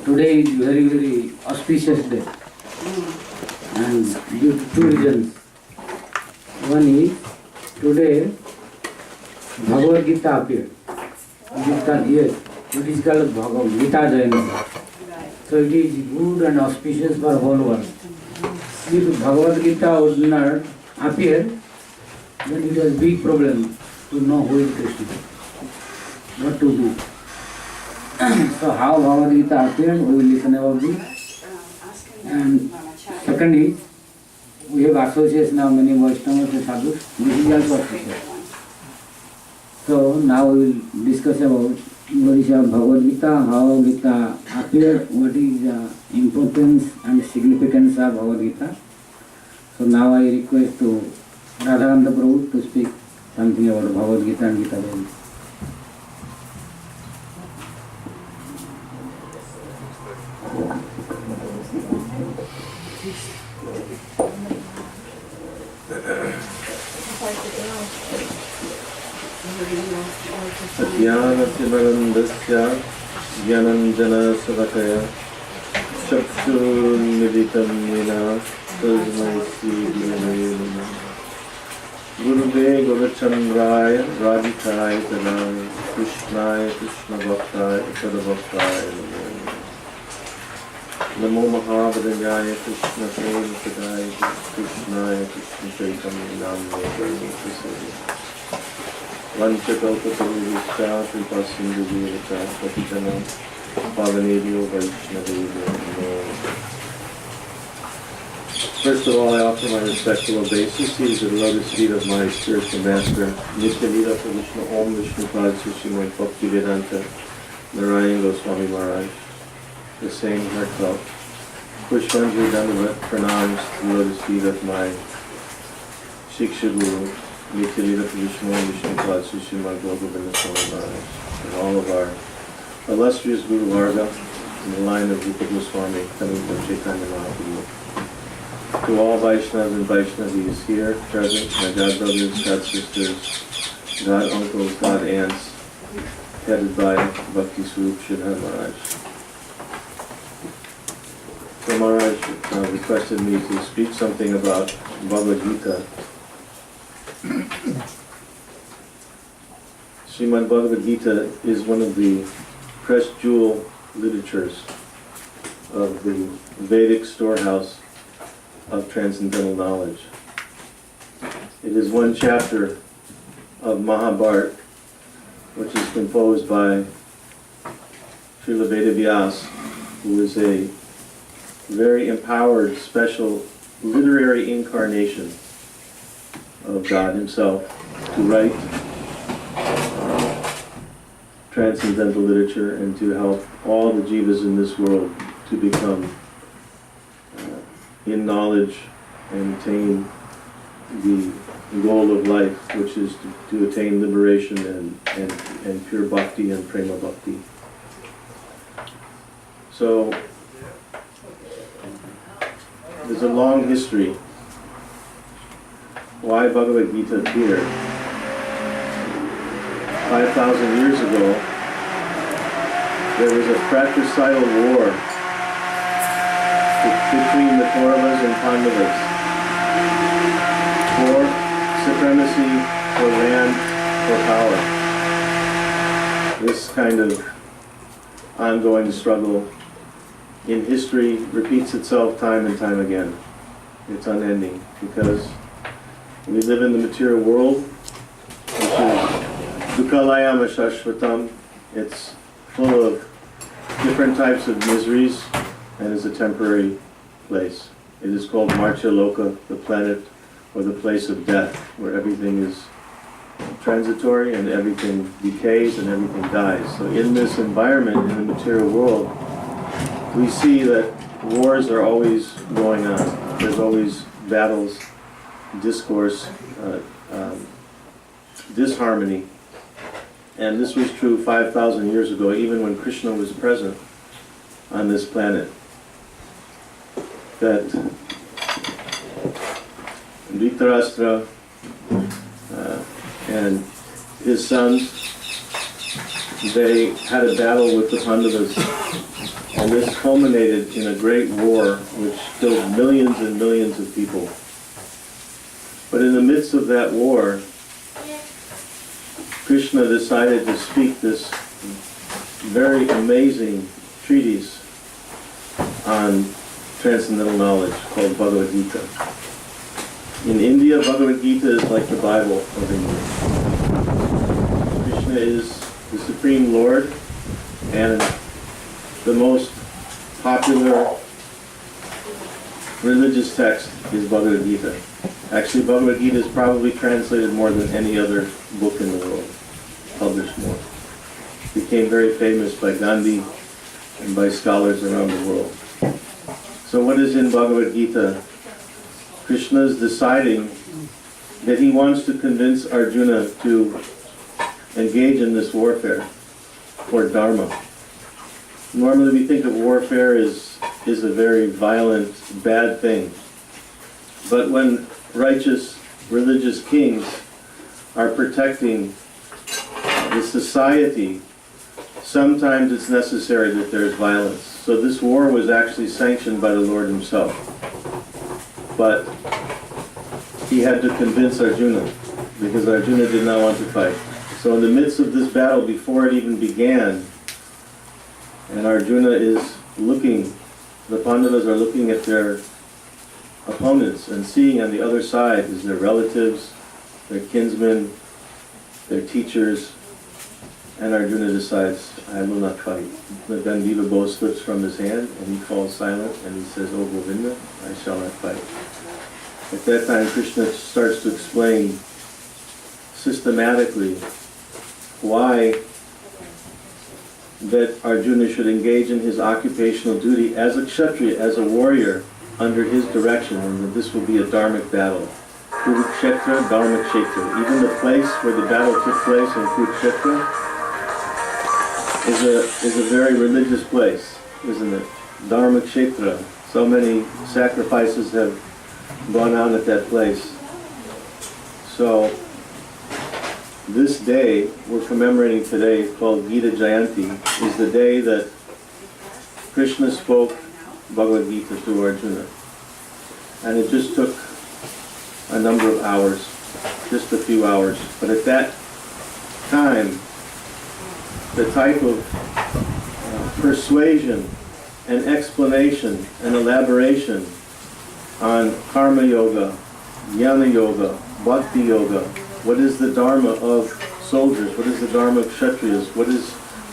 Today is very, very auspicious day, and due to two reasons. One is, today Bhagavad Gita appeared. It is called Bhagavad Gita Jayanti. So it is good and auspicious for whole world. If Bhagavad Gita would not appear, then it was a big problem to know who is Krishna, what to do. So how Bhagavad Gita appeared, we will listen about this. And second is, we have association of many Vaishnavas and sadhus. This is also association. So now we will discuss about what is Bhagavad Gita, how Gita appeared, what is the importance and significance of Bhagavad Gita. So now I request to Radhananda Prabhu to speak something about Bhagavad Gita and Gita Devi. Jnanatimarandasya Jnananjana Savakaya Chakshurunmilitam Yena Tasmai Sri Gurudev Gurachandraya Radhikaya Tanaya Krishnaya Krishna Bhaktaya Sadabhaktaya Namo Mahavadanyaya Krishna Prempadaya Krishnaya Krishna Chaitanya Namaya Vanchakalpatarusya Tripasindhuviracha Patitana Pavanebhyo Vaishnavebhyo. First of all, I offer my respectful obeisances to the lotus feet of my spiritual master, Nityanida Vishnu Om Vishnu Pad Sushimai Bhakti Vedanta Narayan Goswami Maharaj. The same heartfelt Pushpanjali Dandavat pranams to the lotus feet of my Shiksha Guru, Nityanida Vishnu Om Vishnu Pad Sushimai Bhakti Swami Maharaj, and all of our illustrious Guru Varga in the line of Rupa Goswami coming from Chaitanya Mahaprabhu. To all Vaishnavas and Vaishnavis here present, my God brothers, God sisters, God uncles, God aunts, headed by Bhakti Swarup Shridhar Maharaj. So Maharaj requested me to speak something about Bhagavad Gita. Srimad Bhagavad Gita is one of the pressed jewel literatures of the Vedic storehouse of transcendental knowledge. It is one chapter of Mahabharata, which is composed by Srila Vedavyas, who is a very empowered, special literary incarnation of God Himself to write transcendental literature and to help all the jivas in this world to become in knowledge and attain the goal of life, which is to attain liberation and pure bhakti and prema bhakti. So there's a long history why Bhagavad Gita appeared. 5,000 years ago, there was a fratricidal war between the Kauravas and Pandavas for supremacy, for land, for power. This kind of ongoing struggle in history repeats itself time and time again. It's unending because we live in the material world, which is dukhalayama shashvatam. It's full of different types of miseries and is a temporary place. It is called Marcha Loka, the planet or the place of death, where everything is transitory and everything decays and everything dies. So in this environment, in the material world, we see that wars are always going on. There's always battles, discourse, disharmony. And this was true 5,000 years ago, even when Krishna was present on this planet. That Dhritarashtra and his sons they had a battle with the Pandavas, and this culminated in a great war which killed millions and millions of people. But in the midst of that war, Krishna decided to speak this very amazing treatise on transcendental knowledge called Bhagavad Gita. In India, Bhagavad Gita is like the Bible of India. Krishna is the Supreme Lord, and the most popular religious text is Bhagavad Gita. Actually, Bhagavad Gita is probably translated more than any other book in the world, published more. Became very famous by Gandhi and by scholars around the world. So what is in Bhagavad Gita? Krishna is deciding that he wants to convince Arjuna to engage in this warfare for Dharma. Normally we think of warfare as a very violent, bad thing. But when righteous religious kings are protecting the society, sometimes it's necessary that there's violence. So this war was actually sanctioned by the Lord himself. But he had to convince Arjuna, because Arjuna did not want to fight. So in the midst of this battle, before it even began, and Arjuna is looking, the Pandavas are looking at their opponents and seeing on the other side is their relatives, their kinsmen, their teachers, and Arjuna decides, I will not fight. The Gandiva bow slips from his hand and he falls silent and he says, O Govinda, I shall not fight. At that time Krishna starts to explain systematically why that Arjuna should engage in his occupational duty as a Kshatriya, as a warrior, under his direction, and that this will be a dharmic battle. Kurukshetra, dharmic kshetra. Even the place where the battle took place in Kurukshetra is a very religious place, isn't it? Dharmic kshetra. So many sacrifices have gone on at that place. So this day we're commemorating today, called Gita Jayanti, is the day that Krishna spoke Bhagavad Gita to Arjuna. And it just took a number of hours, just a few hours. But at that time, the type of persuasion and explanation and elaboration on karma yoga, jnana yoga, bhakti yoga, what is the dharma of soldiers, what is the dharma of kshatriyas,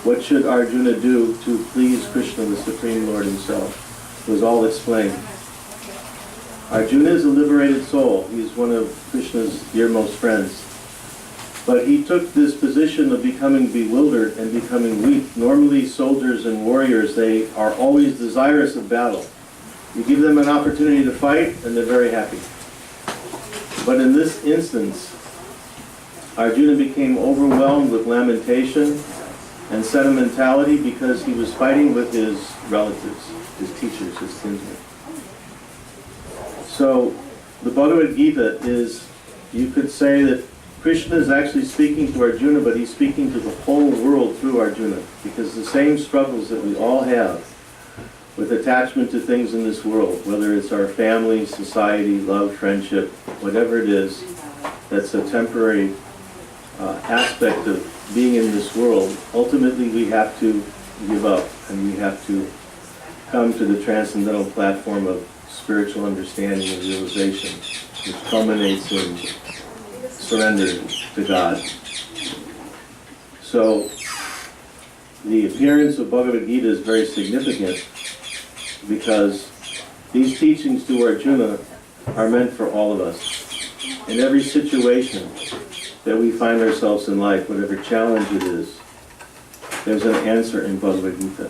what should Arjuna do to please Krishna, the Supreme Lord himself, was all explained. Arjuna is a liberated soul. He is one of Krishna's dearmost friends. But he took this position of becoming bewildered and becoming weak. Normally soldiers and warriors, they are always desirous of battle. You give them an opportunity to fight and they're very happy. But in this instance, Arjuna became overwhelmed with lamentation and sentimentality because he was fighting with his relatives, his teachers, his kinsmen. So the Bhagavad Gita is, you could say that Krishna is actually speaking to Arjuna, but he's speaking to the whole world through Arjuna, because the same struggles that we all have with attachment to things in this world, whether it's our family, society, love, friendship, whatever it is, that's a temporary aspect of being in this world, ultimately we have to give up and we have to come to the transcendental platform of spiritual understanding and realization, which culminates in surrender to God. So the appearance of Bhagavad Gita is very significant because these teachings to Arjuna are meant for all of us. In every situation that we find ourselves in life, whatever challenge it is, there's an answer in Bhagavad Gita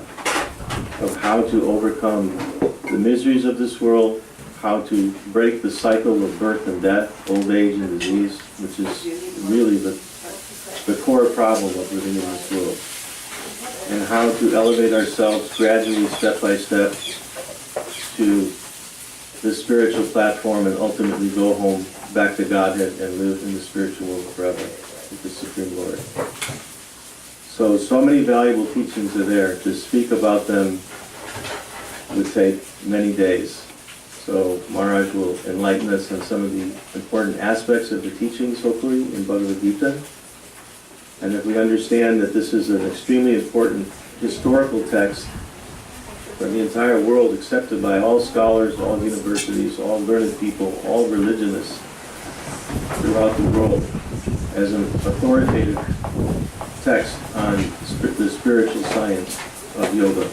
of how to overcome the miseries of this world, how to break the cycle of birth and death, old age and disease, which is really the core problem of living in this world, and how to elevate ourselves gradually, step by step, to the spiritual platform and ultimately go home back to Godhead and live in the spiritual world forever with the Supreme Lord. So many valuable teachings are there. To speak about them would take many days. So Maharaj will enlighten us on some of the important aspects of the teachings, hopefully, in Bhagavad Gita. And if we understand that this is an extremely important historical text for the entire world, accepted by all scholars, all universities, all learned people, all religionists throughout the world, as an authoritative text on the spiritual science of yoga,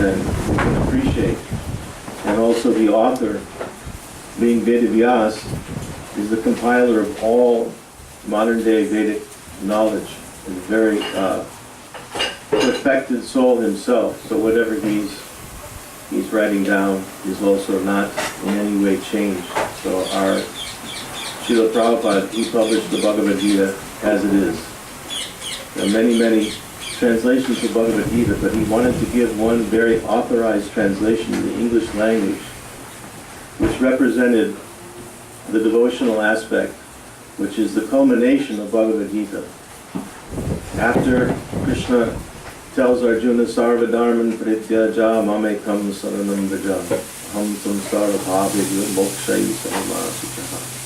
then we can appreciate. And also the author, being Vedavyas, is the compiler of all modern-day Vedic knowledge, and very perfected soul himself. So whatever he's writing down is also not in any way changed. So our Srila Prabhupada, he published the Bhagavad Gita as it is. There are many, many translations of Bhagavad Gita, but he wanted to give one very authorized translation in the English language, which represented the devotional aspect, which is the culmination of Bhagavad Gita. After Krishna tells Arjuna, Sarva Dharman Prityaja Mamekam Saranam Vraja Ham Samsara Bhavya Mokshayi Samamasuchaha.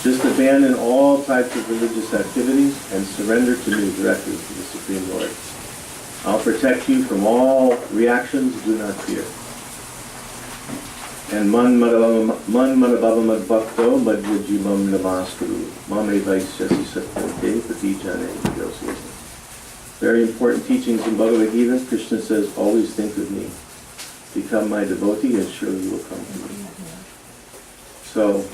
Just abandon all types of religious activities and surrender to me directly, to the Supreme Lord. I'll protect you from all reactions, do not fear. And man manabhava madbhakto madhyajibam namaskuru mame vaisyasi satyante patijane vidyosyasi. Very important teachings in Bhagavad Gita. Krishna says, always think of me. Become my devotee and surely you will come to me. So,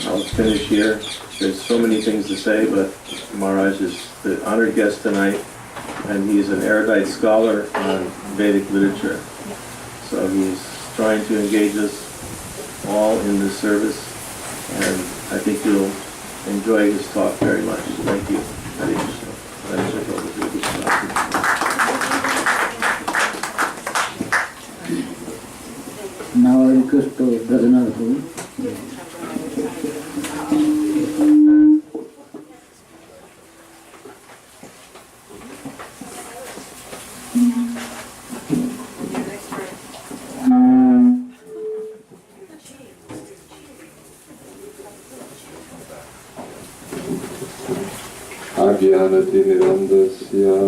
I'll finish here. There's so many things to say, but Maharaj is the honored guest tonight, and he is an erudite scholar on Vedic literature. So he's trying to engage us all in this service, and I think you'll enjoy his talk very much. Thank you. Hare Krishna. Now I request to Bhaganath. Ajnanatimirandasya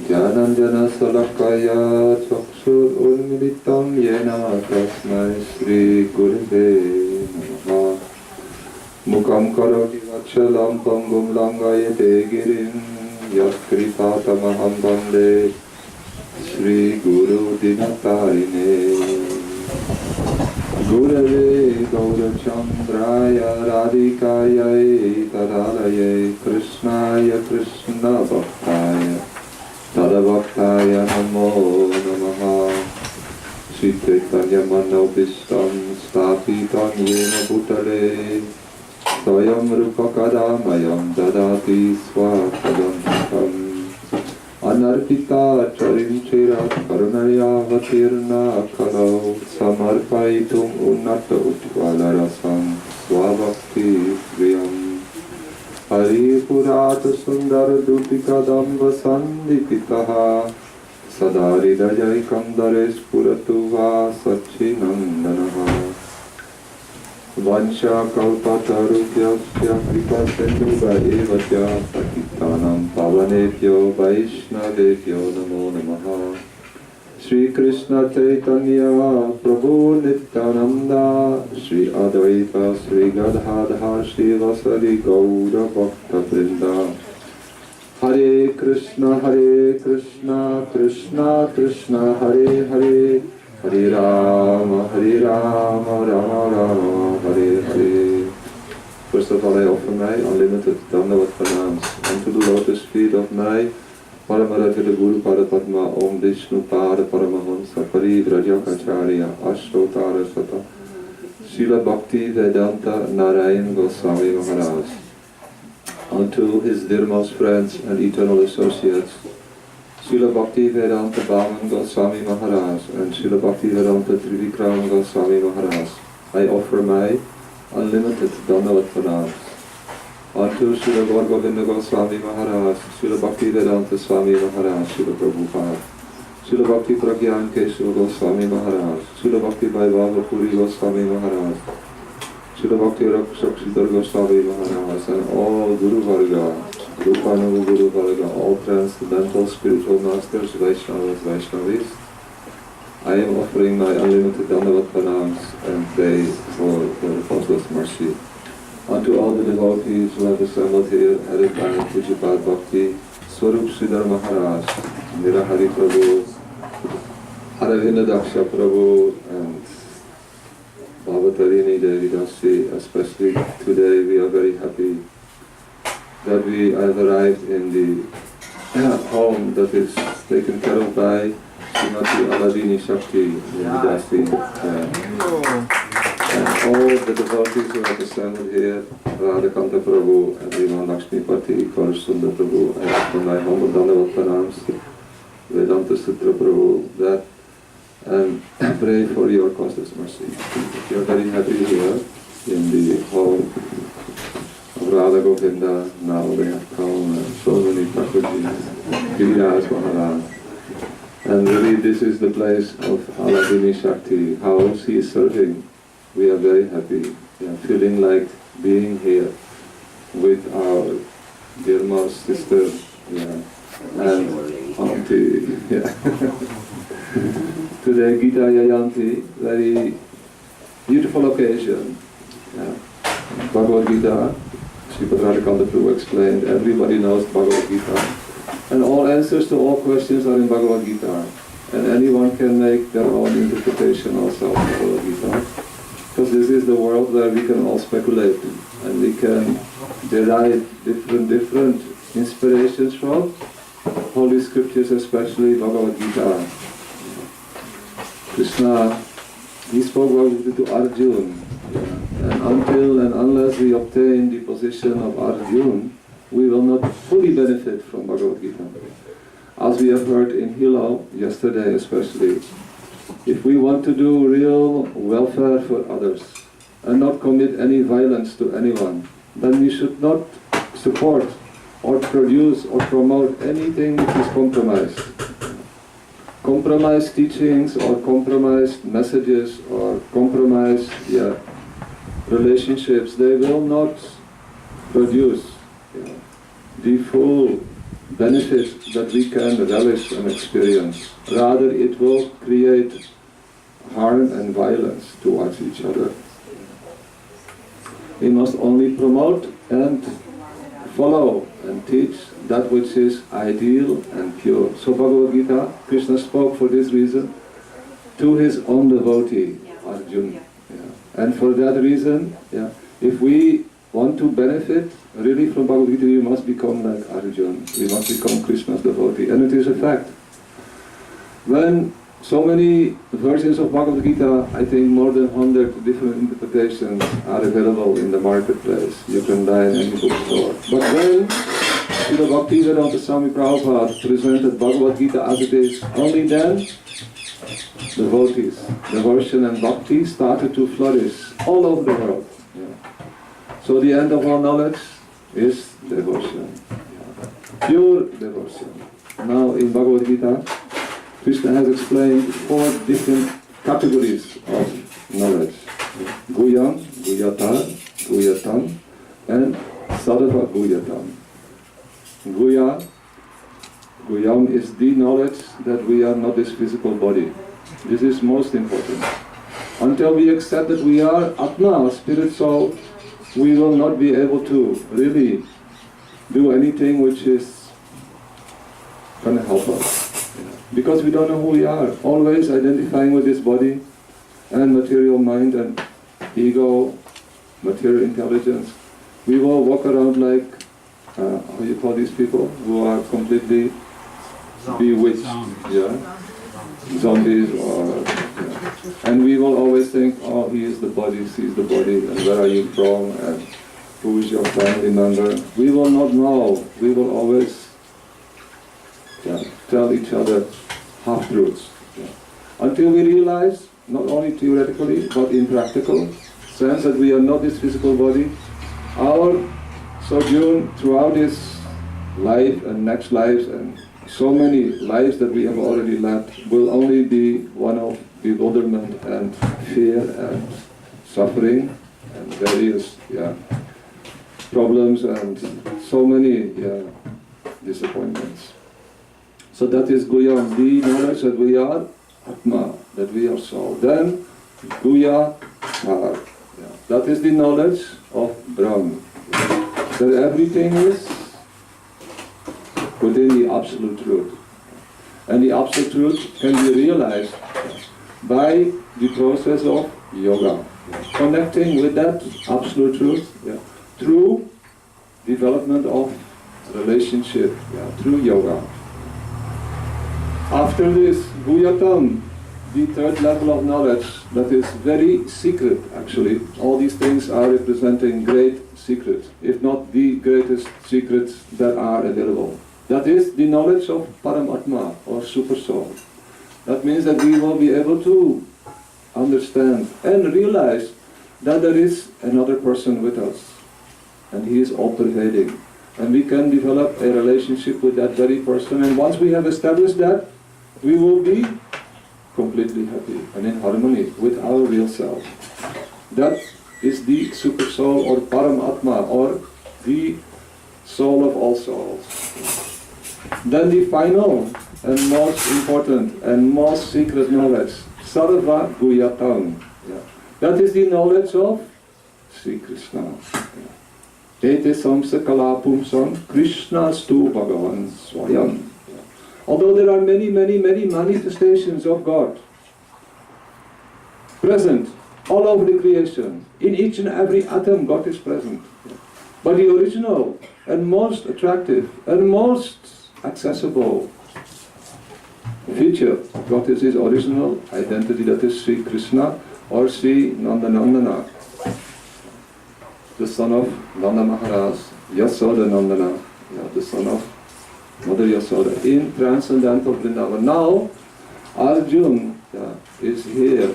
Dhyananjana Salakaya Chakshur Ulmilitam Yena Tasmai Sri Gurave Namaha Mukam Karoti Vachalam Pangum Langayate Girim Yatkripatamaham Bande Sri Guru Dinatarine Gurave Gaurachandraya Radhikaya Tadalaya Krishnaya Krishna Bhaktaya Tadabhaktaya Namo Namaha Sri Chaitanya Manobishtam Stapitam Yena Bhutale Swayam Rupakadamayam Dadati Swakadam Anarpita Charinchira Karunaya Vatirna Kalau Samarpaitum Unnata Utvalarasam Swabhakti Priyam Hari Purata Sundara Dutika Damba Sandipitaha Sadaridajai Kandares Puratuva Sachinandanaha Vansha Kalpatarubhyasya Kripasenduga Evasya Sakitanam Pavanebhyo Vaishnavebhyo Namo Namaha Sri Krishna Chaitanya Prabhu Nityananda Sri Advaita Sri Gadadhar Sri Vasari Gaura Bhakta Vrinda Hare Krishna Krishna Krishna Hare Hare Hare Rama Rama Rama Hare Hare. First of all, I offer my unlimited Dandavat pranams unto the lotus feet of my Paramaratila Guru Parapadma Om Vishnu Pada Paramahamsa Parivrajakacarya Ashtotara Sata Srila Bhakti Vedanta Narayan Goswami Maharaj. Unto his dearmost friends and eternal associates, Srila Bhakti Vedanta Bhavan Goswami Maharaj and Srila Bhakti Vedanta Trivikram Goswami Maharaj, I offer my unlimited Dandavat pranams. unto Srila Gaur Govinda Goswami Maharaj, Srila Bhaktivedanta Swami Maharaj, Srila Prabhupada, Srila Bhakti Pragyan Kesava Goswami Maharaj, Srila Bhakti Vaibhava Puri Goswami Maharaj, Srila Bhakti Rakshakshidhar Goswami Maharaj, and all Guru Varga, Rupanuga Guru Varga, all transcendental spiritual masters, Vaishnavas, Vaishnavis. I am offering my unlimited Dandavat Pranams and pray for the Father's mercy. Unto all the devotees who have assembled here, headed by Pujapad Bhakti, Swarup Sridhar Maharaj, Nirahari Prabhu, Aravinda Daksha Prabhu, and Bhavatarini Devi Dasi. Especially today we are very happy that we have arrived in the home that is taken care of by Srimati HladiniSaktis1 and all the devotees who have assembled here, Radhakanta Prabhu, and Viman Lakshmipati, Karasunda Prabhu, I offer my humble Dandavat Pranams, Vedanta Sutra Prabhu, that and pray for your causeless mercy. We are very happy here in the home of Radha Govinda. Now they have come and so many Prabhujis, Giriraj Maharaj. And really this is the place of Hladini Shakti, how she is serving. We are very happy, feeling like being here with our dear Ma's sister and auntie. Today Gita Jayanti, very beautiful occasion. Bhagavad Gita, Sripad Radhakanta Prabhu explained, everybody knows Bhagavad Gita. And all answers to all questions are in Bhagavad Gita. And anyone can make their own interpretation also of Bhagavad Gita. Because this is the world where we can all speculate and we can derive different inspirations from holy scriptures, especially Bhagavad Gita. Krishna, he spoke Bhagavad Gita to Arjuna, and until and unless we obtain the position of Arjuna, we will not fully benefit from Bhagavad Gita. As we have heard in Hilo yesterday especially, if we want to do real welfare for others and not commit any violence to anyone, then we should not support or produce or promote anything which is compromised. Compromised teachings or compromised messages or compromised relationships, they will not produce the full benefit that we can relish and experience. Rather, it will create harm and violence towards each other. We must only promote and follow and teach that which is ideal and pure. So Bhagavad Gita, Krishna spoke for this reason to his own devotee, Arjuna. And for that reason, if we want to benefit really from Bhagavad Gita, we must become like Arjuna. We must become Krishna's devotee. And it is a fact. When so many versions of Bhagavad Gita, I think more than 100 different interpretations are available in the marketplace. You can buy in any bookstore. But when Srila Bhaktivedanta Swami Prabhupada presented Bhagavad Gita as it is, only then devotees, devotion and bhakti started to flourish all over the world. So the end of all knowledge is devotion, pure devotion. Now in Bhagavad Gita, Krishna has explained 4 different categories of knowledge. Guyam, Guyatar, Guyatam, and Sarva Guyatam. Guyam is the knowledge that we are not this physical body. This is most important. Until we accept that we are Atma, spirit soul, we will not be able to really do anything which is going to help us. Because we don't know who we are, always identifying with this body and material mind and ego, material intelligence. We will walk around like, how you call these people, who are completely bewitched, zombies, or, and we will always think, oh, he is the body, she is the body, and where are you from, and who is your family member. We will not know, we will always tell each other half-truths. Until we realize, not only theoretically, but in practical sense, that we are not this physical body, our So June, throughout this life and next lives and so many lives that we have already led, will only be one of bewilderment and fear and suffering and various problems and so many disappointments. So that is Guya, the knowledge that we are Atma, that we are soul. Then Guya Har. That is the knowledge of Brahm. That everything is within the absolute truth. And the absolute truth can be realized by the process of yoga. Connecting with that absolute truth through development of relationship, through yoga. After this, Guyatam, the third level of knowledge, that is very secret actually. All these things are representing great secrets, if not the greatest secrets that are available. That is the knowledge of Paramatma, or Super Soul. That means that we will be able to understand and realize that there is another person with us, and he is all-pervading. And we can develop a relationship with that very person, and once we have established that, we will be completely happy and in harmony with our real self. That is the Super Soul, or Paramatma, or the soul of all souls. Then the final and most important and most secret knowledge, Sarva Guyatam. That is the knowledge of Sri Krishna. Ete samsa kalapumsam Krishnastu Bhagavan Swayam. Although there are many manifestations of God present all over the creation, in each and every atom God is present. But the original and most attractive and most accessible feature of God is his original identity, that is Sri Krishna, or Sri Nandanandana, the son of Nanda Maharaj, Yasoda Nandana, the son of Mother Yasoda, in transcendental Vrindavan. Now, Arjuna is here,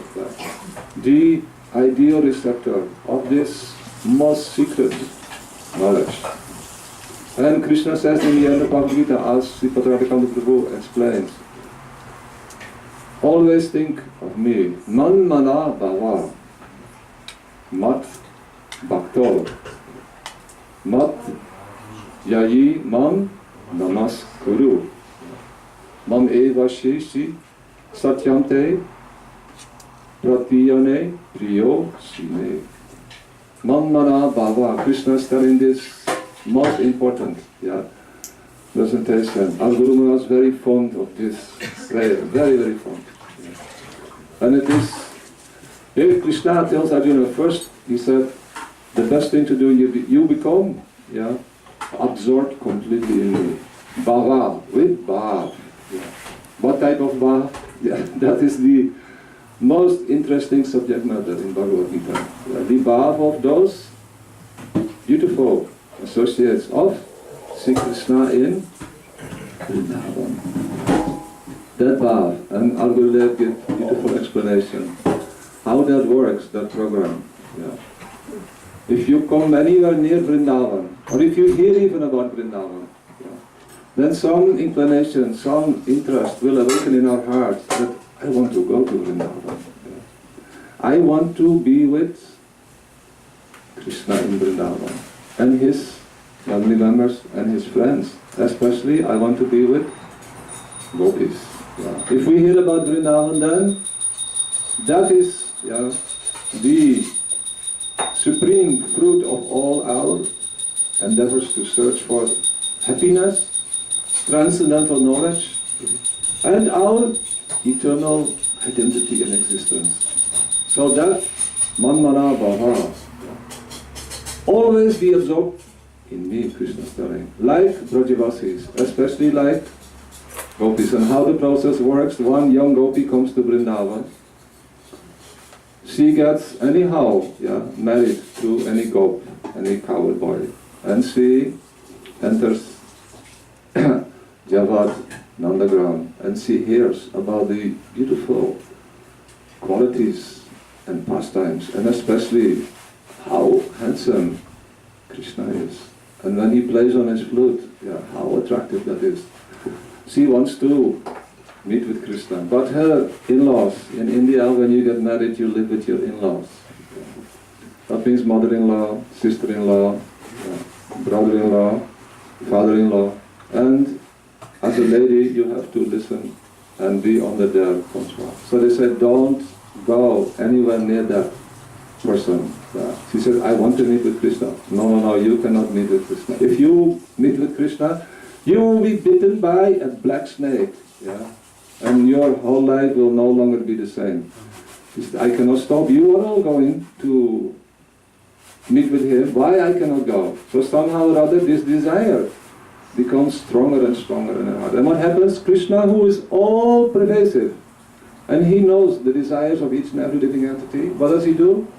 the ideal receptor of this most secret knowledge. And Krishna says in the end of Bhagavad Gita, as Sri Patarabhikanda Prabhu explains, always think of me, man mana bhava, mat bhakto, mat yayi mam namas kuru, mam eva shishi satyante pratiyane priyo sine. Man mana bhava. Krishna is telling this most important presentation. Our Guru Maharaj was very fond of this prayer, very fond. And it is, if Krishna tells Arjuna first, he said, the best thing to do, you become absorbed completely in me. Bhava, with bhav. What type of bhav? That is the most interesting subject matter in Bhagavad Gita. The bhav of those beautiful associates of Sri Krishna in Vrindavan. That bhav, and our Gurudev gives beautiful explanation how that works, that program. If you come anywhere near Vrindavan, or if you hear even about Vrindavan, then some inclination, some interest will awaken in our hearts that I want to go to Vrindavan. I want to be with Krishna in Vrindavan, and his family members and his friends. Especially, I want to be with gopis. If we hear about Vrindavan, then that is the supreme fruit of all our endeavors to search for happiness, transcendental knowledge, and our eternal identity and existence. So that manmana bhava, always be absorbed in me, Krishna is telling. Like Brajavasis, especially like gopis. And how the process works, one young gopi comes to Vrindavan. She gets anyhow married to any gop, any coward boy. And she enters Javad Nandagram, and she hears about the beautiful qualities and pastimes, and especially how handsome Krishna is. And when he plays on his flute, how attractive that is. She wants to meet with Krishna. But her in-laws, in India, when you get married, you live with your in-laws. That means mother-in-law, sister-in-law, brother-in-law, father-in-law. And as a lady, you have to listen and be under their control. So they said, don't go anywhere near that person. She said, I want to meet with Krishna. No, you cannot meet with Krishna. If you meet with Krishna, you will be bitten by a black snake. And your whole life will no longer be the same. She said, I cannot stop. You are all going to meet with him. Why I cannot go? So somehow or other this desire becomes stronger and stronger in her heart. And what happens? Krishna, who is all pervasive, and he knows the desires of each and every living entity, what does he do?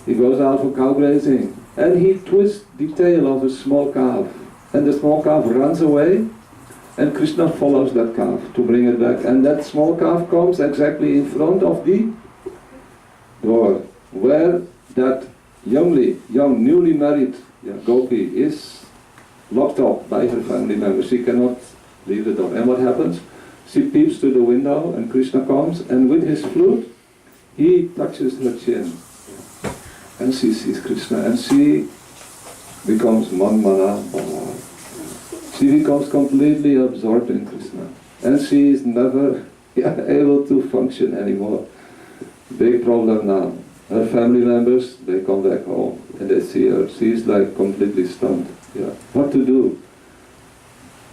He goes out for cow grazing, and he twists the tail of a small calf, and the small calf runs away, and Krishna follows that calf to bring it back, and that small calf comes exactly in front of the door, where that young, newly married gopi is locked up by her family members. She cannot leave the door. And what happens? She peeps through the window, and Krishna comes, and with his flute, he touches her chin. And she sees Krishna, and she becomes Manmana Bhava. She becomes completely absorbed in Krishna. And she is never able to function anymore. Big problem now. Her family members, they come back home, and they see her. She's like completely stunned. What to do?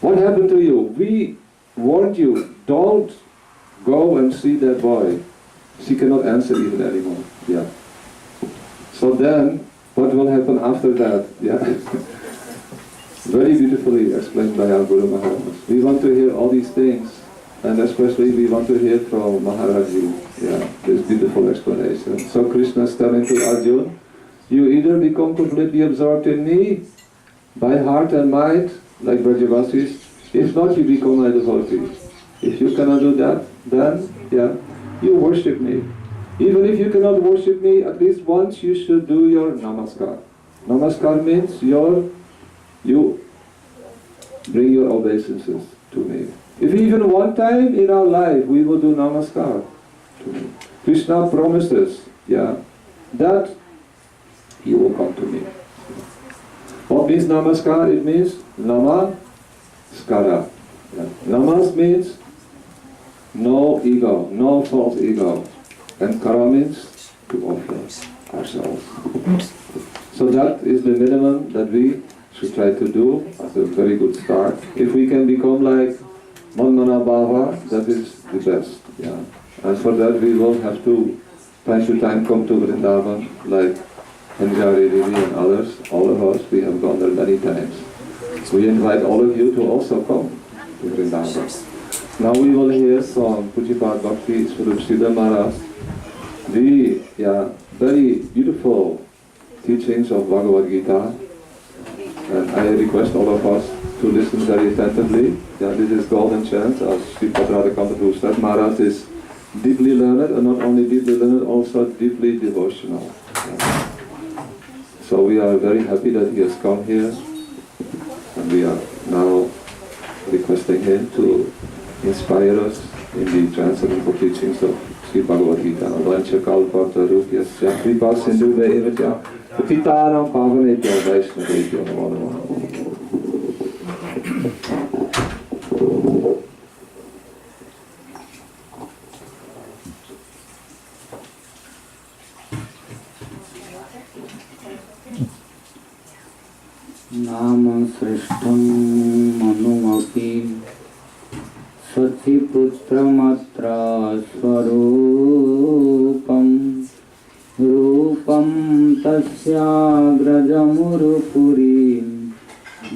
What happened to you? We warned you, don't go and see that boy. She cannot answer even anymore. So then, what will happen after that? Very beautifully explained by our Guru Maharaj. We want to hear all these things, and especially we want to hear from Maharaji. This beautiful explanation. So Krishna is telling to Arjuna, you either become completely absorbed in me, by heart and mind, like Brajavasis. If not, you become my devotee. If you cannot do that, then you worship me. Even if you cannot worship me, at least once you should do your namaskar. Namaskar means you bring your obeisances to me. If even one time in our life we will do namaskar to me, Krishna promises, that you will come to me. What means namaskar? It means namaskara. Namas means no ego, no false ego. And kara means to offer ourselves. So that is the minimum that we should try to do as a very good start. If we can become like Manmana Bhava, that is the best. And for that we will have to time come to Vrindavan, like Hanjari Devi and others. All of us, we have gone there many times. We invite all of you to also come to Vrindavan. Now we will hear from Pujipat Bhakti Swarup Siddha Maharaj the very beautiful teachings of Bhagavad Gita. And I request all of us to listen very attentively. This is golden chant, as Sripad Radhakanta said. Maharaj is deeply learned, and not only deeply learned, also deeply devotional. So we are very happy that he has come here, and we are now requesting him to inspire us in the transcendental teachings of Sri Bhagavad Gita. Vancha kalpata rupyasya kripa sindhu vevatya patitanam pavanebhyo vaishnavebhyo namo namaha. Nama srishtam manumapi Sachiputra swarupam Rupam tasya grajamurupurim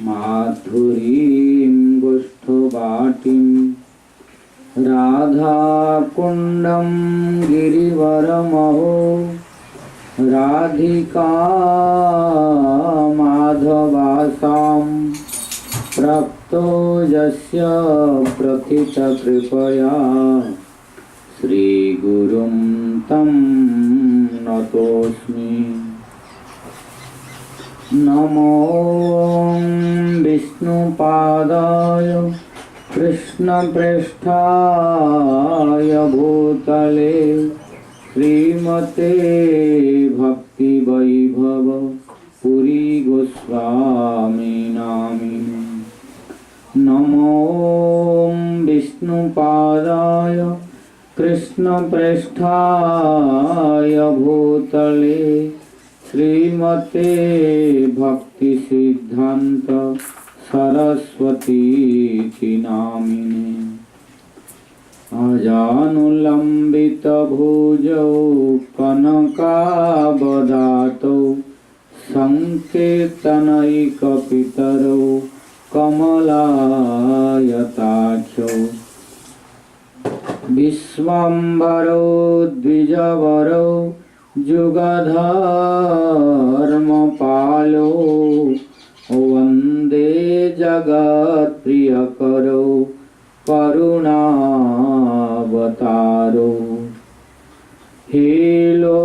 Madhurim gushthobatim Radha kundam girivaramaho Radhika madhavasam Prapto jasya prathita kripaya Sri Gurum tam natosmi. नमो विष्णुपादाय कृष्णप्रेष्ठाय भूतले श्रीमते भक्तिवैभव पुरी गोस्वामी नामिने। नमो विष्णुपादाय कृष्णप्रेष्ठाय भूतले श्रीमते भक्तिसिद्धान्त सरस्वती नामिने। अजानुलम्बित भुजौ कनकावदातौ संकीर्तनैकपितरौ कमलायताक्षौ विश्वम्भरो द्विजवरो जुगधर्मपालो वन्दे जगत्प्रियकरो करुणावतारो। हीलोधुलितखेदया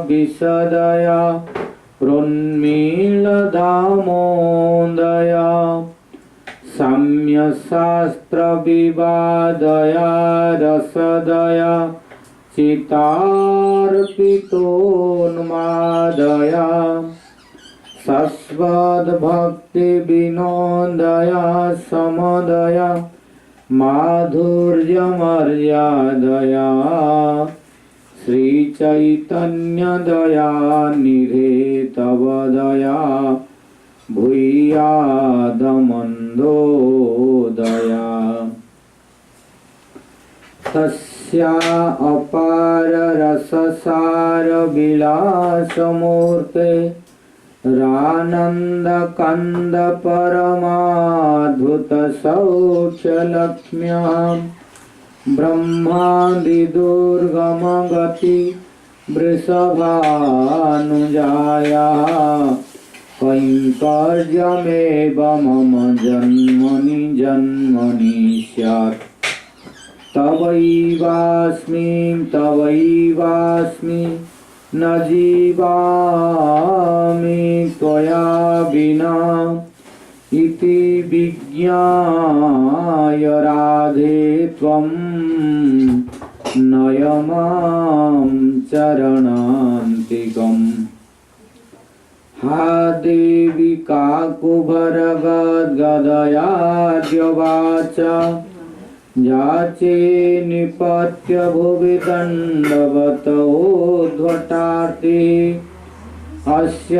विशदया प्रोन्मीलदामोदया साम्यशास्त्रविवादया रसदया चितार्पितोन्मादया शश्वद्भक्तिविनोदया समदया माधुर्यमर्यादया श्रीचैतन्यदया निधे तव दया भूयादमन्दोदया। तस्या अपार रससार विलासमूर्ते रानन्दकन्द परमाद्भुत सौख्यलक्ष्म्यां ब्रह्मादिदुर्गमगति वृषभानुजाया कैङ्कर्यमेव मम जन्मनि जन्मनि स्यात्। तवैवास्मि न जीवामि त्वया विना इति विज्ञाय राधे त्वं नय मां चरणान्तिकम्। हा देवी काकुभरगद्गदयाद्यवाच याचे निपत्य भुवि दण्डवतोद्भटार्ति अस्य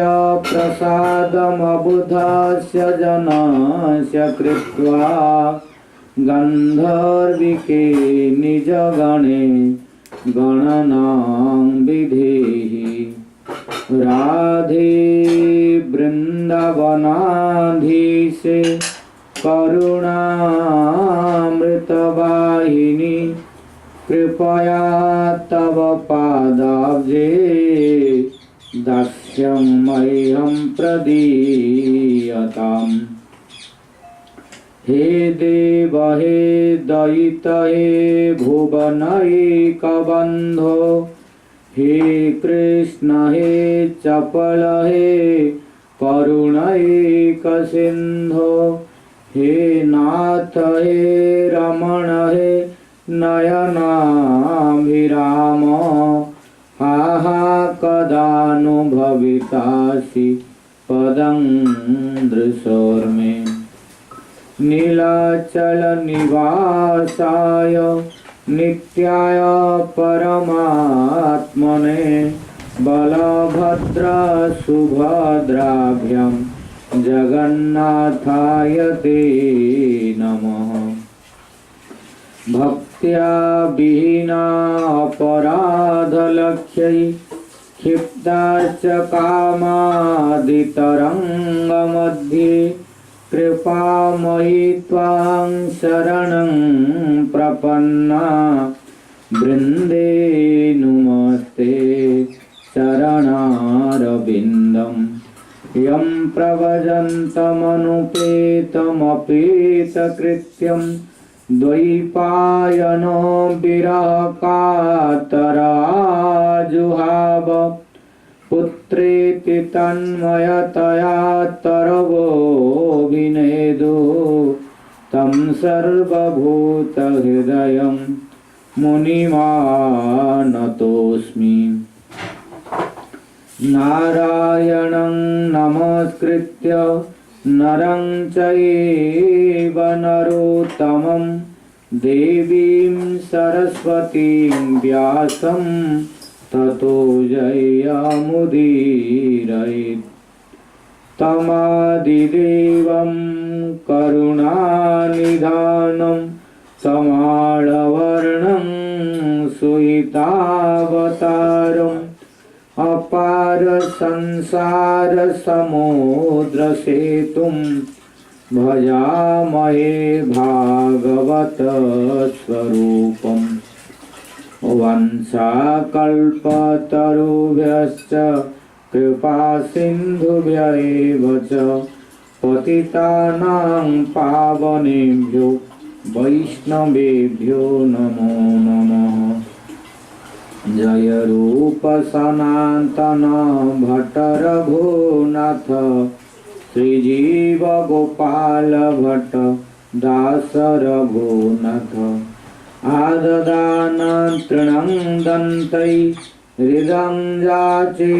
प्रसादमबुधस्य जनस्य कृत्वा गन्धर्विके निजगणे गणनां विधेहि। राधे वृन्दावनाधीशे करुणामृतवाहिनी कृपया तव पादाब्जे दास्यं मह्यं प्रदीयताम्। हे देव हे दयित हे भुवनैकबन्धो हे कृष्ण हे चपल हे करुणैकसिन्धो हे नाथ हे रमण हे नयनाभिराम। हा हा कदानुभवितासि पदं दृशोर्मे। नीलाचल निवासाय नित्याय परमात्मने बलभद्र सुभद्राभ्यां जगन्नाथाय ते नमः। भक्त्या विहीना अपराधलक्ष्यै क्षिप्ताश्च कामादितरङ्गमध्ये कृपामयि त्वां शरणं प्रपन्ना वृन्दे नुमस्ते चरणारविन्दम्। यं प्रव्रजन्तमनुपेतमपेतकृत्यं द्वैपायनो विरहकातराजुहाव पुत्र पुत्रेति तन्मयतया तरवोऽभिनेदु तं सर्वभूतहृदयं मुनिमानतोऽस्मि। नारायणं नमस्कृत्य नरं चैव नरोत्तमं देवीं सरस्वतीं व्यासं ततो जयमुदीरयेत्। तमादिदेवं करुणानिधानं समाळवर्णं सुहितावतारम् अपार संसार समुद्र सेतुं भजामहे भागवत स्वरूपम्। वंशाकल्पतरुभ्यश्च कृपा सिन्धुभ्य एव च पतितानां पावनेभ्यो वैष्णवेभ्यो नमो नमः। जय रूप सनातन भट्ट रघुनाथ श्रीजीव गोपाल भट्ट दास रघुनाथ। आददान तृणं दन्तै हृदं जाचे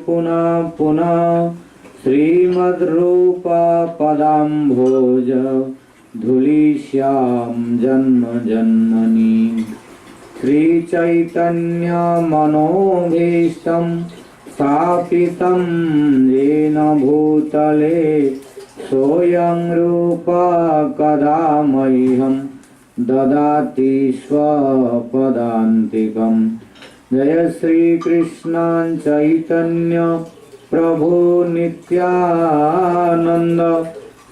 पुनः पुनः श्रीमद्रूप पदाम्भोज धूलिश्यां जन्म जन्मनि। श्रीचैतन्य मनोभीष्टं स्थापितं येन भूतले सोऽयं रूप कदा मह्यं ददाति स्वपदान्तिकम्। जय श्री कृष्ण चैतन्य प्रभु नित्यानंद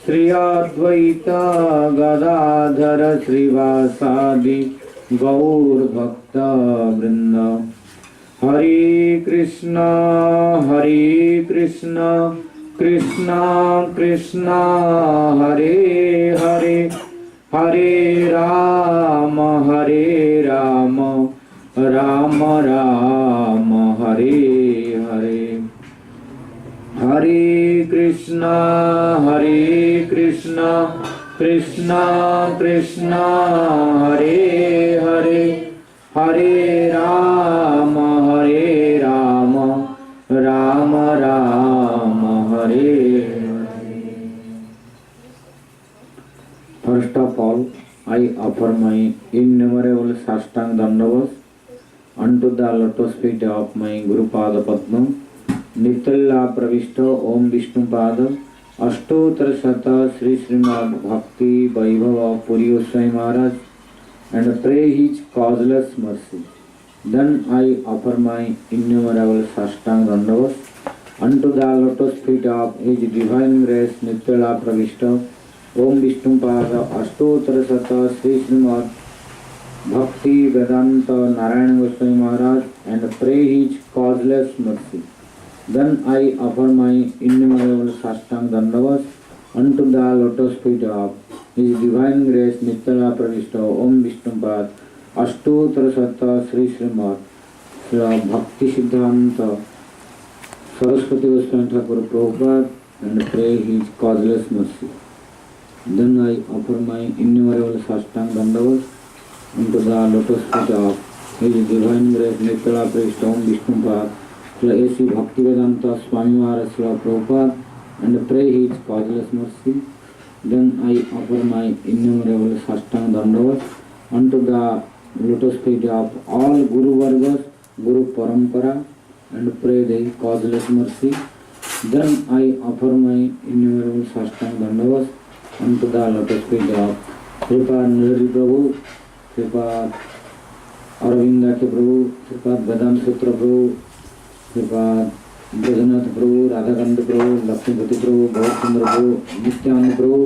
श्री अद्वैत गदाधर श्रीवासादि गौर भक्त वृंद। हरे कृष्ण कृष्ण कृष्ण हरे हरे हरे राम राम राम हरे हरे। हरे Krishna Krishna Krishna Hare Hare Hare Ram Ram Ram Hare Hare. First of all, I offer my innumerable sashtang dandavas unto the lotus feet of my Guru Pada Padma. Nitalla Pravishta Om Vishnu Pada Ashtotar Shata Sri Srimad Bhakti Vaibhava Puri Goswami Maharaj and pray his causeless mercy. Then I offer my innumerable sashtang dandavas unto the lotus feet of his divine grace Nitalla Pravishta Om Vishnu Pada Ashtotar Shata Sri Srimad Bhakti Vedanta Narayana Goswami Maharaj and pray his causeless mercy. Then I offer my innumerable sashtang dandavas unto the lotus feet of his divine grace Nitya Pravishta Om Vishnu Pad Ashtotar Shata Sri Srimad Bhakti Siddhanta Saraswati Goswami Thakur Prabhupada and pray his causeless mercy. Then I offer my innumerable sashtang dandavas unto the lotus feet of his divine grace Nitya Pravishta Om Vishnu Pad A.C. Bhaktivedanta Swami Maharaj Prabhupada and pray his causeless mercy. Then I offer my innumerable sashtang dandavas unto the lotus feet of all Guru Vargas, Guru Parampara and pray their causeless mercy. Then I offer my innumerable sashtang dandavas unto the lotus feet of Sripad Nirari Prabhu, Sripad Arvindaki Prabhu, Sripad Vedanta Sutra Prabhu, Sripad Brajanath Prabhu, Radhakanda Prabhu, Lakshmipati Prabhu, Bhavatchandra Prabhu, Nityananda Prabhu,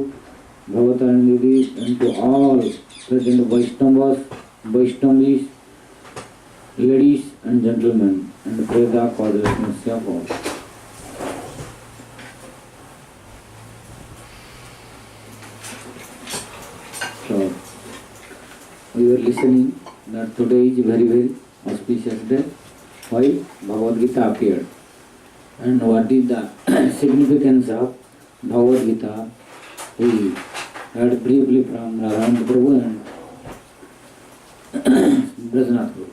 Bhavatarani Didi, and to all present Vaishnavas, Vaishnavis, ladies and gentlemen, and pray the causeless mercy of all. So, we were listening that today is very auspicious day. Why? Bhagavad Gita appeared. and what is the significance of Bhagavad Gita. We heard briefly from Narayana Prabhu and Brajnath Prabhu.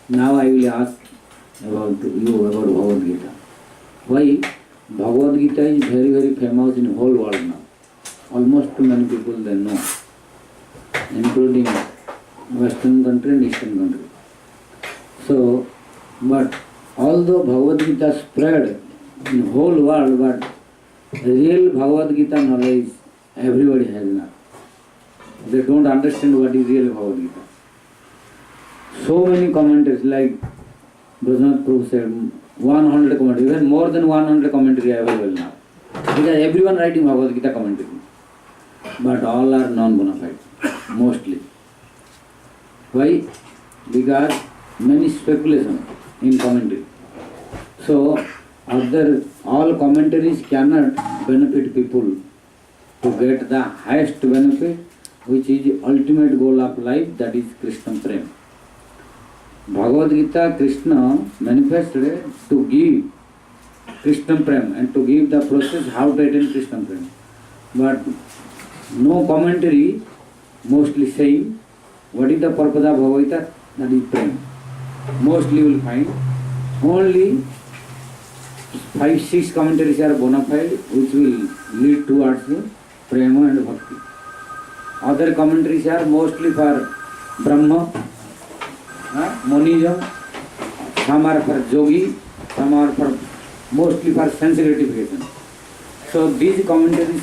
Now I will ask about Bhagavad Gita. Why Bhagavad Gita is very, very famous in whole world now. Almost too many people they know, including Western country and Eastern country. So, but although Bhagavad Gita spread in whole world, but real Bhagavad Gita knowledge everybody has not. They don't understand what is real Bhagavad Gita. So many commentaries, like Brajnath Prabhu said, 100 commentaries, even more than 100 commentaries are available now. Because everyone writing Bhagavad Gita commentary. But all are non-bona fide, mostly. Why? Because many speculation in commentary. So, all commentaries cannot benefit people to get the highest benefit, which is the ultimate goal of life, that is Krishna Prem. Bhagavad Gita, Krishna manifested to give Krishna Prem and to give the process how to attain Krishna Prem. But no commentary mostly saying what is the purpose of Bhagavad Gita, that is Prem. Mostly you will find only 5-6 commentaries are bona fide, which will lead towards Prema and Bhakti. Other commentaries are mostly for Brahma, Monism, some are for Yogi, some are for mostly for sense gratification. So these commentaries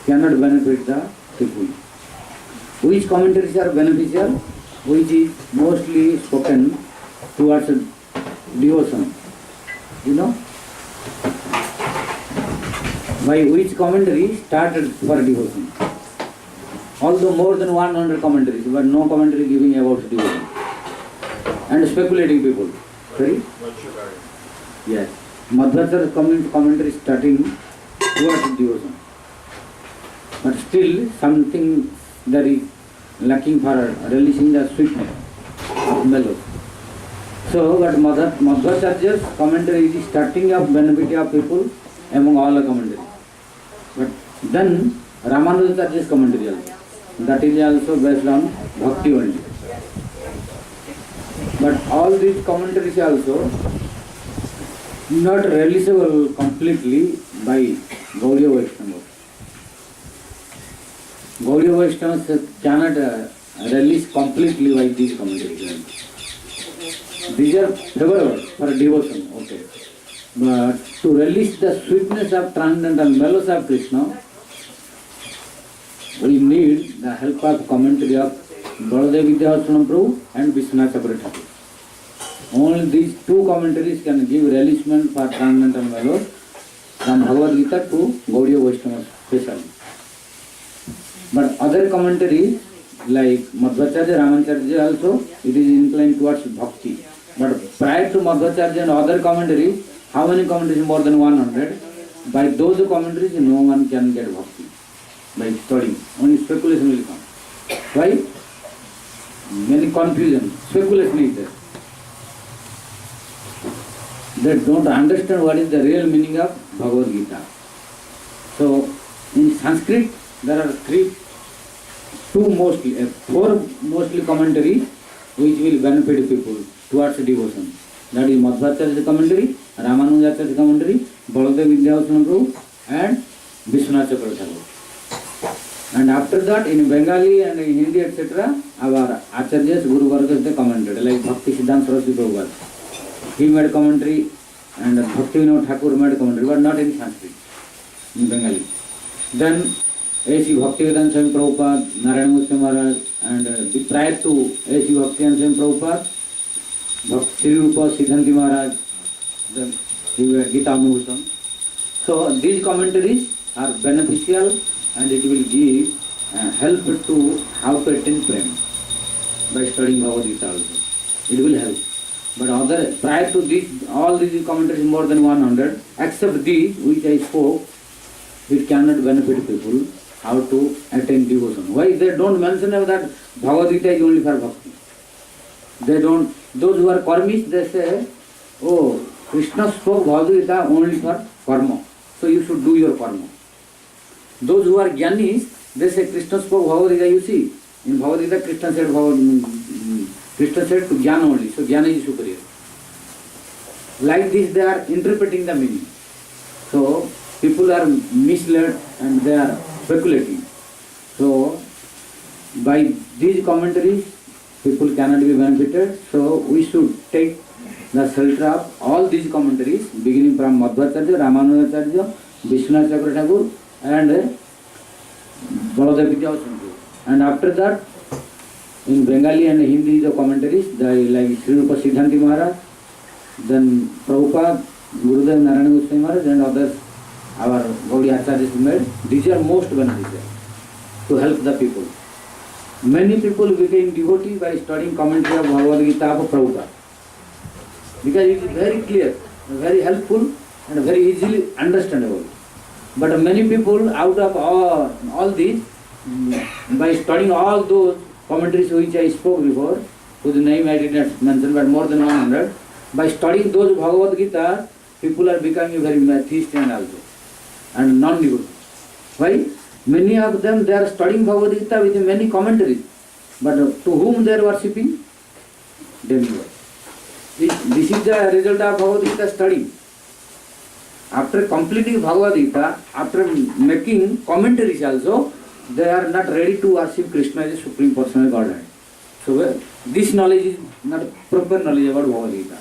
cannot benefit the people. Which commentaries are beneficial? Which is mostly spoken towards devotion. You know? By which commentary started for devotion. Although more than 100 commentaries, but no commentary giving about devotion. And speculating people. Sorry? Yes. Madhvacharya's commentary starting towards devotion. But still something that is lacking for releasing the sweetness of mellow. So, but Madhvacharya's commentary is starting of benefit of people among all the commentaries. But then Ramanujacharya's commentary also. That is also based on bhakti only. But all these commentaries also not releasable completely by Gaudiya Vaishnavas. Gaudiya Vaishnavas cannot release completely by these commentaries. These are favorable for devotion, okay. But to release the sweetness of transcendental mellows of Krishna, we need the help of commentary of Baladev Vidyaswaram Prabhu and Vishwanath Chakravarti Thakur. Only these two commentaries can give relishment for transcendental mellows from Bhagavad Gita to Gaudiya Vaishnava specially. But other commentaries like Madhvacharya, Ramanujacharya also, it is inclined towards bhakti. But prior to Madhvacharya and other commentaries, how many commentaries? More than 100. By those commentaries, no one can get bhakti by studying. Only speculation will come. Why? Many confusion. Speculation is there. They don't understand what is the real meaning of Bhagavad Gita. So, in Sanskrit, there are four mostly commentaries which will benefit people towards devotion. That is Madhvacharya's commentary, Ramanujacharya's commentary, Baladev Vidyaswaram Prabhu and Vishwanath Chakravarti Thakur. And after that, in Bengali and in Hindi, etc., our Acharyas, Guru Vargas, they commented, like Bhakti Siddhanta Saraswati Prabhupada. He made commentary and Bhakti Vinod Thakur made commentary, but not in Sanskrit, in Bengali. Then A.C. Bhaktivedanta Swami Prabhupada, Narayana Murthy Maharaj, and prior to A.C. Bhaktivedanta Swami Prabhupada, Sri Rupa Siddhanti Maharaj, then Gita Bhushan. So these commentaries are beneficial and it will give help to how to attain Prem by studying Bhagavad Gita also. It will help. But prior to this, all these commentaries more than 100, except these which I spoke, it cannot benefit people how to attain devotion. Why? They don't mention that Bhagavad Gita is only for bhakti. They don't, those who are karmis, they say, oh, Krishna spoke Bhagavad Gita only for karma. So you should do your karma. Those who are jnanis, they say Krishna spoke Bhagavad Gita, you see. In Bhagavad Gita, Krishna said to jnana only. So jnana is superior. Like this, they are interpreting the meaning. So people are misled and they are speculating. So by these commentaries, people cannot be benefited. So we should take the shelter of all these commentaries, beginning from Madhvacharya, Ramanujacharya, Vishwanath Chakra Thakur, and Baladev Vidyasundar. And after that, in Bengali and Hindi, the commentaries, like Sri Rupa Siddhanti Maharaj, then Prabhupada, Gurudev Narayana Goswami Maharaj, and others, our Gaudiya Acharyas made. These are most beneficial to help the people. Many people became devotee by studying commentary of Bhagavad Gita of Prabhupada. Because it is very clear, very helpful, and very easily understandable. But many people out of all these, by studying all those commentaries which I spoke before, whose name I did not mention, but more than 100, by studying those Bhagavad Gita, people are becoming very atheist and also, and non-devotee. Why? Many of them, they are studying Bhagavad Gita with many commentaries, but to whom they are worshipping? Demigods. This is the result of Bhagavad Gita study. After completing Bhagavad Gita, after making commentaries also, they are not ready to worship Krishna as a Supreme Personal Godhead. So this knowledge is not proper knowledge about Bhagavad Gita.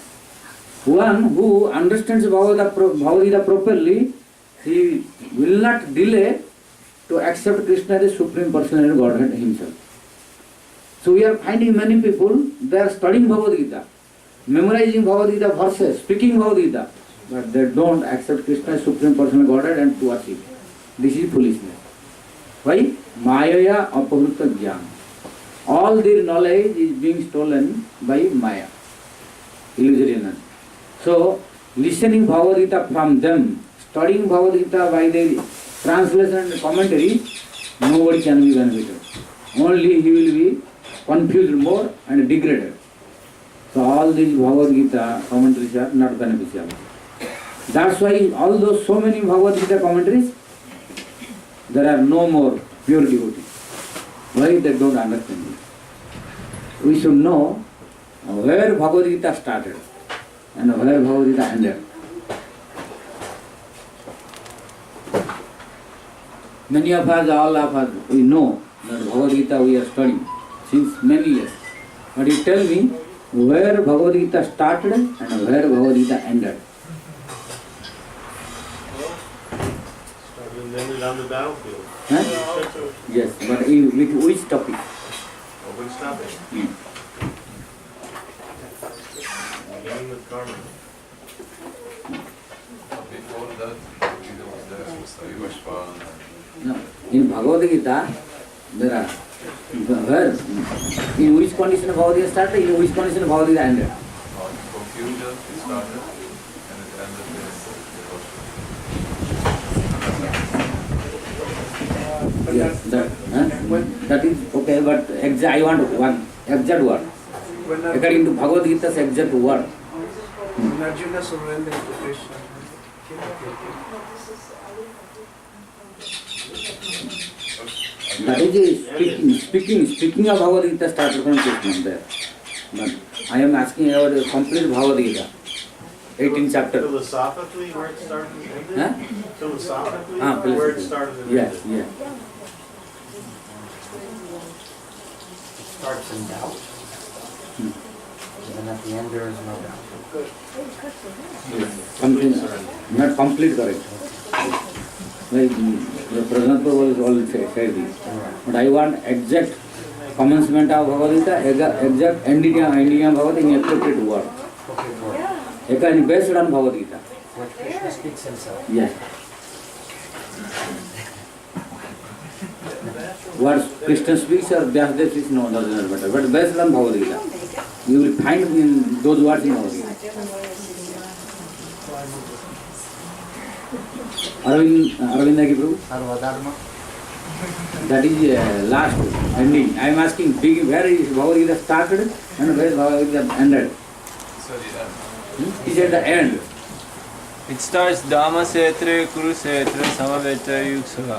One who understands Bhagavad Gita properly, he will not delay to accept Krishna as a Supreme Personal Godhead himself. So we are finding many people, they are studying Bhagavad Gita, memorizing Bhagavad Gita verses, speaking Bhagavad Gita, but they don't accept Krishna as Supreme Personal Godhead and to worship. This is foolishness. Why? Mayaya apavruta jnana. All their knowledge is being stolen by Maya, illusoriness. So, listening Bhagavad Gita from them, studying Bhagavad Gita by their translation and commentary, nobody can be benefited. Only he will be confused more and degraded. So all these Bhagavad Gita commentaries are not beneficial. That's why all those so many Bhagavad Gita commentaries, there are no more pure devotees. Why? They don't understand it. We should know where Bhagavad Gita started and where Bhagavad Gita ended. Many of us, all of us, we know that Bhagavad Gita we are studying since many years. But you tell me where Bhagavad Gita started and where Bhagavad Gita ended. And then on the battlefield. Huh? Yes, but with which topic? Which topic? Beginning with karma. Before that, Gita was there, Vishwan. No. In Bhagavad Gita, there are where, in which condition Bhagavad Gita started, in which condition Bhagavad Gita ended. Confusion started and it ended with Yes, that is okay, but I want one exact word. According to Bhagavad Gita's exact word. When Arjuna surrendered to Krishna. That is speaking of Bhagavad Gita started from Krishna there. But I am asking about the complete Bhagavad Gita, 18th chapter. Philosophically, where it started and ended? Huh? Philosophically, Ah, where it philosophically. started and Yes, ended? yes. Starts in doubt. And at the end there is no doubt. Something not complete correct. Like the President was all said this. But I want exact commencement of Bhagavad Gita, exact ending of Bhagavad Gita in appropriate word. Again, based on Bhagavad Gita. What Krishna speaks himself. Yes. What Krishna speaks or Vyasadeva speaks, no, doesn't matter. But based on Bhagavad Gita, you will find in those words in Bhagavad Gita. Arvind Prabhu? Sarvadharma. That is last ending. I am asking, where is Bhagavad Gita started and where is Bhagavad Gita ended? so the end. He said the end. It starts Dhamma Setre, Kuru Setre, Samaveta Yuksaga.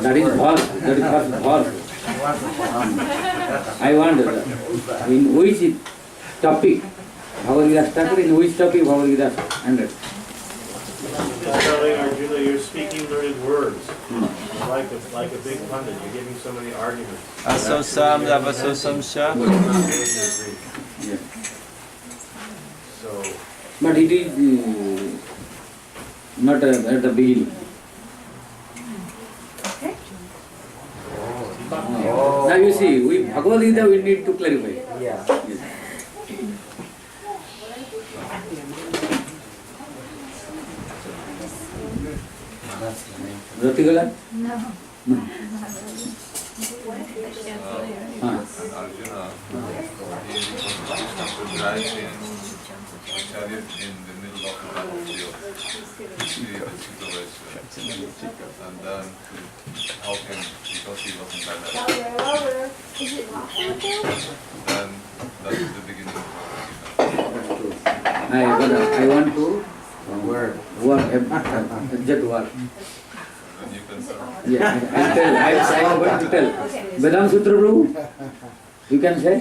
That is false. That is false. I wonder in which topic Bhagavad Gita started, in which topic Bhagavad Gita ended. Just telling Arjuna, you're speaking learned words. Like a big pundit, you're giving so many arguments. Asosam, Davasosam Sha. Yes. So, But it is not at the beginning. Now you see, with Bhagavad Gita we need to clarify. Yeah. Yes. That's the main. Ratigala? No. Ah. Arjuna, he drives in chariot in the middle of the battlefield to see the situation and then to help him because he wasn't by that. Is it Then that is the beginning of I want to Word. work, exact work. Then you can start. Yeah, I'll tell. I am going to tell. Vedanta Sutra Prabhu, you can say.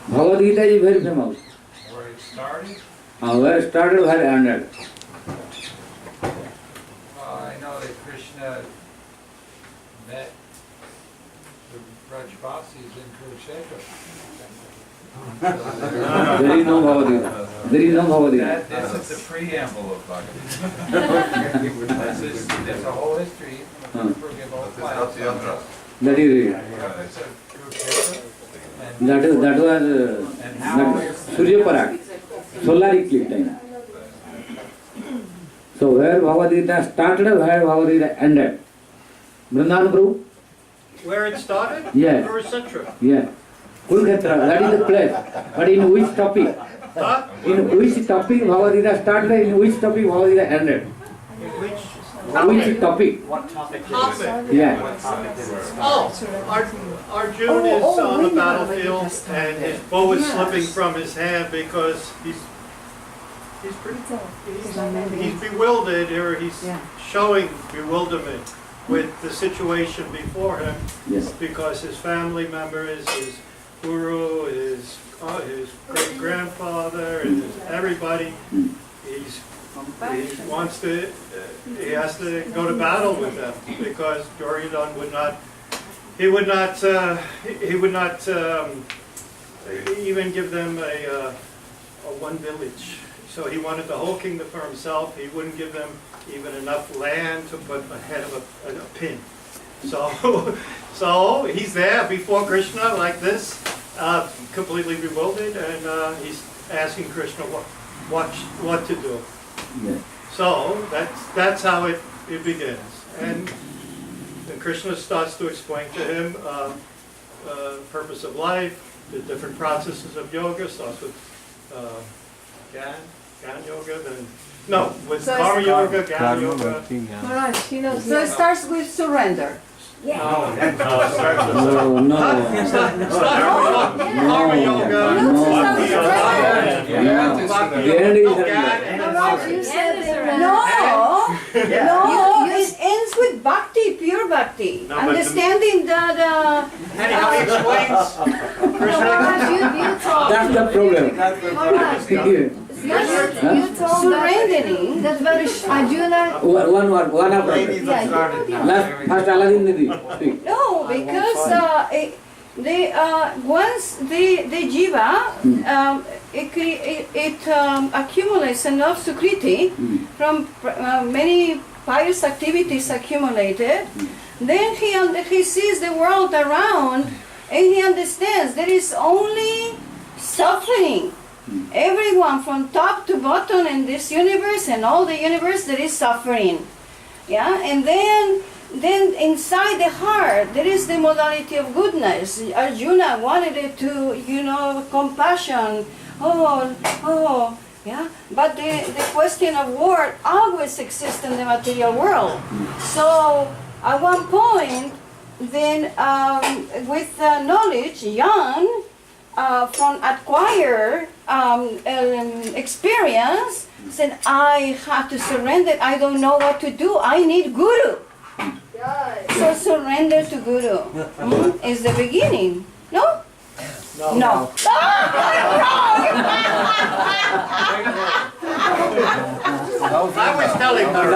Bhagavad Gita is very famous. Where it started, Where it started, where it ended. I know that Krishna met the Brajvasis in Kurukshetra. There is no Bhagavad Gita. There is no Bhagavad Gita. This is the preamble of Bhagavad Gita. There's a whole history. Forgive all that is not the clouds. other. That is it. It's a Kurukshetra. That was Surya Parak, solar eclipse time. So where Bhagavad Gita started, where Bhagavad Gita ended. Vrindavan Prabhu? Where it started? Yeah. Kurukshetra. Yeah. Kurukshetra, that is the place. But in which topic? Huh? In which topic Bhagavad Gita started, in which topic Bhagavad Gita ended? Which Which topic? What topic did topic? Yeah. Oh, Arjuna is on the battlefield and his bow is slipping from his hand because he's bewildered, or he's showing bewilderment with the situation before him. Yes. Because his family members, his guru, his great grandfather, and everybody, he has to go to battle with them because Duryodhana would not even give them a one village. So he wanted the whole kingdom for himself. He wouldn't give them even enough land to put ahead of a pin. So he's there before Krishna like this, completely bewildered, and he's asking Krishna what to do. Yeah. So that's how it begins. And then Krishna starts to explain to him purpose of life, the different processes of yoga. Starts with Gyan yoga, then with Karma yoga, Gyan yoga. Right, so it starts with surrender. No. Karma yoga. The end is No, it ends with bhakti, pure bhakti. No, but Understanding that. Anyhow, he explains. Krishna. That's the problem. You told Surrendering. that very Arjuna. One after Ladies that started. First Aladdin Nidhi. No, because once the jiva it accumulates enough sukriti from many pious activities accumulated, then he sees the world around and he understands there is only suffering. Everyone from top to bottom in this universe and all the universe, there is suffering. Yeah, and then inside the heart there is the modality of goodness. Arjuna wanted it to, compassion. Yeah. But the question of war always exists in the material world. So at one point, then with knowledge, young, from acquire experience, said, I have to surrender. I don't know what to do. I need Guru. So surrender to Guru is the beginning. No? No. I was telling her.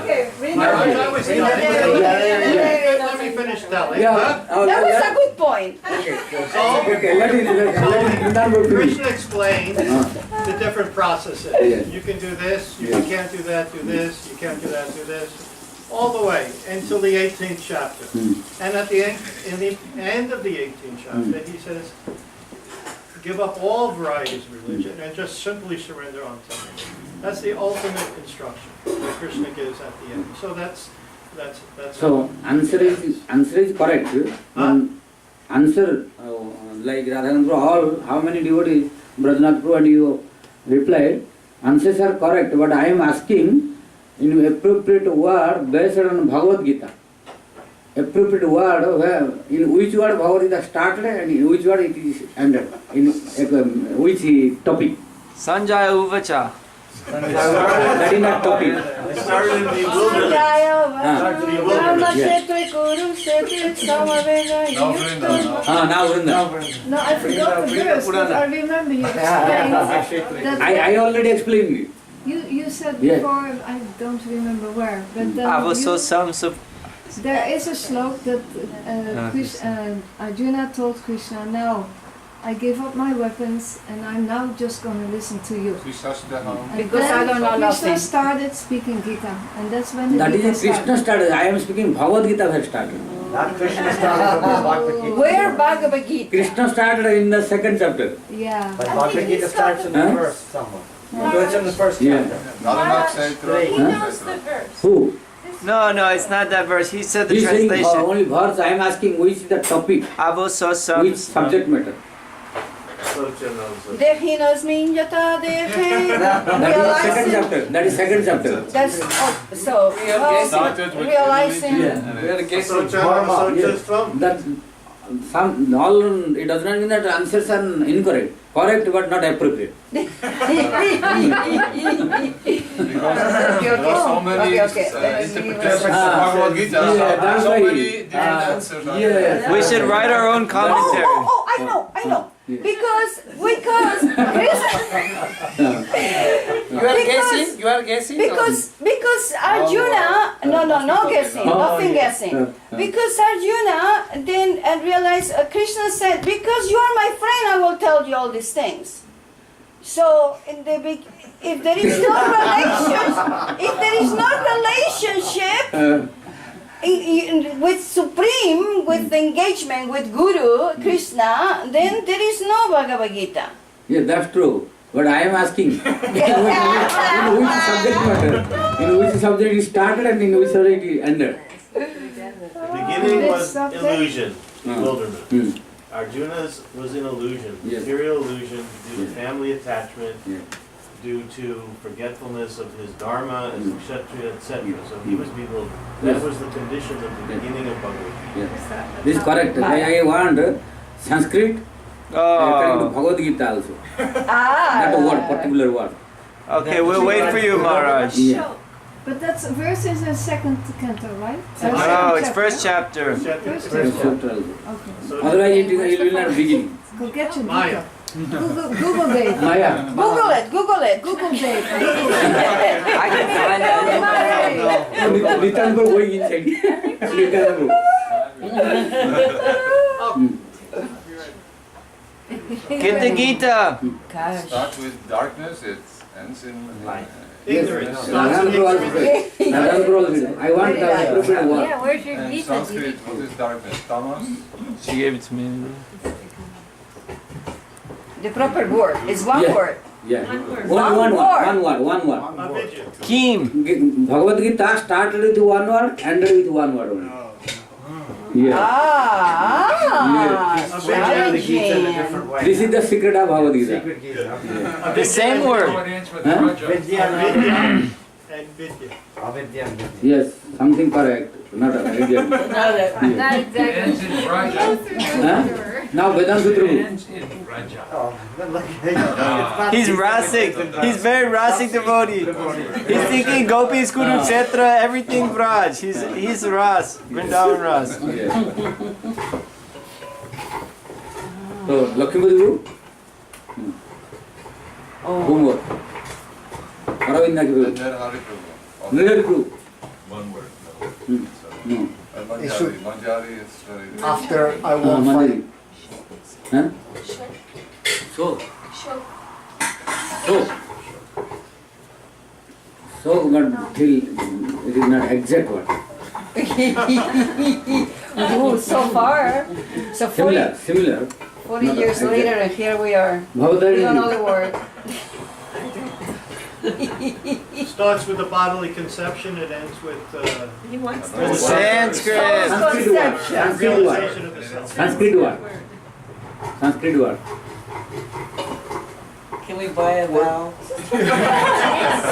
Okay, I was telling her. Let me finish telling. that was a good point. So Krishna explained the different processes. You can do this, you can't do that, do this, you can't do that, do this. All the way until the 18th chapter. And at the end, in the end of the 18th chapter, he says, give up all varieties of religion and just simply surrender unto me. That's the ultimate instruction that Krishna gives at the end. So that's So answer is correct. Answer like Radhanand all how many devotees Brajnath Prabhu and you replied, answers are correct, but I am asking in appropriate word based on Bhagavad Gita. Appropriate word where in which word Bhagavad Gita started and in which word it is ended. In which topic? Sanjaya Uvacha. That is not topic. It started in the wilderness. Now Vrinda. No, I forgot the verse, but I remember you explained that. I already explained it. You said Yeah. before, I don't remember where, but then there is a slok that Arjuna told Krishna, no, I gave up my weapons and I'm now just going to listen to you. And Because I don't know Krishna nothing. started speaking Gita, and that's when the That Gita is Krishna started. I am speaking Bhagavad Gita has started. Not Krishna started from Bhagavad Gita. Where Bhagavad Gita? Krishna started in the second chapter. Yeah. But Bhagavad Gita starts in the first somewhere. So it's in the first Yeah. chapter. He knows the verse. Who? No, it's not that verse. He said the He is saying translation. only verse. I am asking which is the topic, which subject matter. Dehinas minyata dehe. That is second chapter. That's so realizing. That it does not mean that answers are incorrect. Correct but not appropriate. Because there are so many interpretations of Bhagavad Gita, that's so why, many different answers are there. We should write our own commentary. I know. Because Krishna. You are guessing? Because Arjuna, no guessing, nothing guessing. Because Arjuna then realized, Krishna said, because you are my friend, I will tell you all these things. So if there is no relationship with Supreme, with the engagement with Guru, Krishna, then there is no Bhagavad Gita. Yeah, that's true. But I am asking, in which subject matter? In which subject it started and in which subject it ended? The beginning was illusion, bewilderment. Arjuna's was an illusion, material illusion due to family attachment, due to forgetfulness of his dharma as a kshatriya, etc. So he was bewildered. That was the condition of the beginning of Bhagavad Gita. Yes. This is correct. I want Sanskrit according to Bhagavad Gita also. Not a word, particular word. Okay, we'll wait for you, Maharaj. Yeah. But that's verse is in second canto, right? No, it's first chapter. First First chapter. chapter also. Okay. Otherwise it will not begin. Go get your Maya. Gita. Google date. Maya. Google it. Google date. I can find that. Nitan bro going inside. Nitan bro. Get the Gita. It starts with darkness, it ends in light. Ignorance. Nitan bro also. I want the appropriate word. Yeah, where's your And Gita? Sanskrit, what is darkness? Tamas? She gave it to me. The proper word is one Yeah. word. Yeah. One word. Avidya. Kim. Bhagavad Gita started with one word, ended with one word only. Yeah. Challenging. This is the secret of Bhagavad Gita. Secret Gita. The same word. Vidya And Vidya. Avidya and Vidya. Yes, something correct. Not a idea. Not exactly. Ends in Raja. Huh? Now Vedanta Sutra. Ends in Raja. He's Rasik. He's very Rasik devotee. He's thinking Gopis, Kurukshetra, everything Braj. He's Ras, Vrindavan Ras. So Lakshmipati Guru. Who more? Aravinda Guru. And then Hariprabhu. Nirari Guru. One word. No. And It should- Manjari is very... After I will Mandiri. find Huh? So. So, but till it is not exact word. Oh, so far. So 40, Similar. 40 Not years exact. later, and here we are. We Bhavatari. don't know the word. Starts with the bodily conception, it ends with He wants Sanskrit. Sanskrit word. Sanskrit word. realization of the self. Sanskrit word. Sanskrit word. Can we buy a vowel?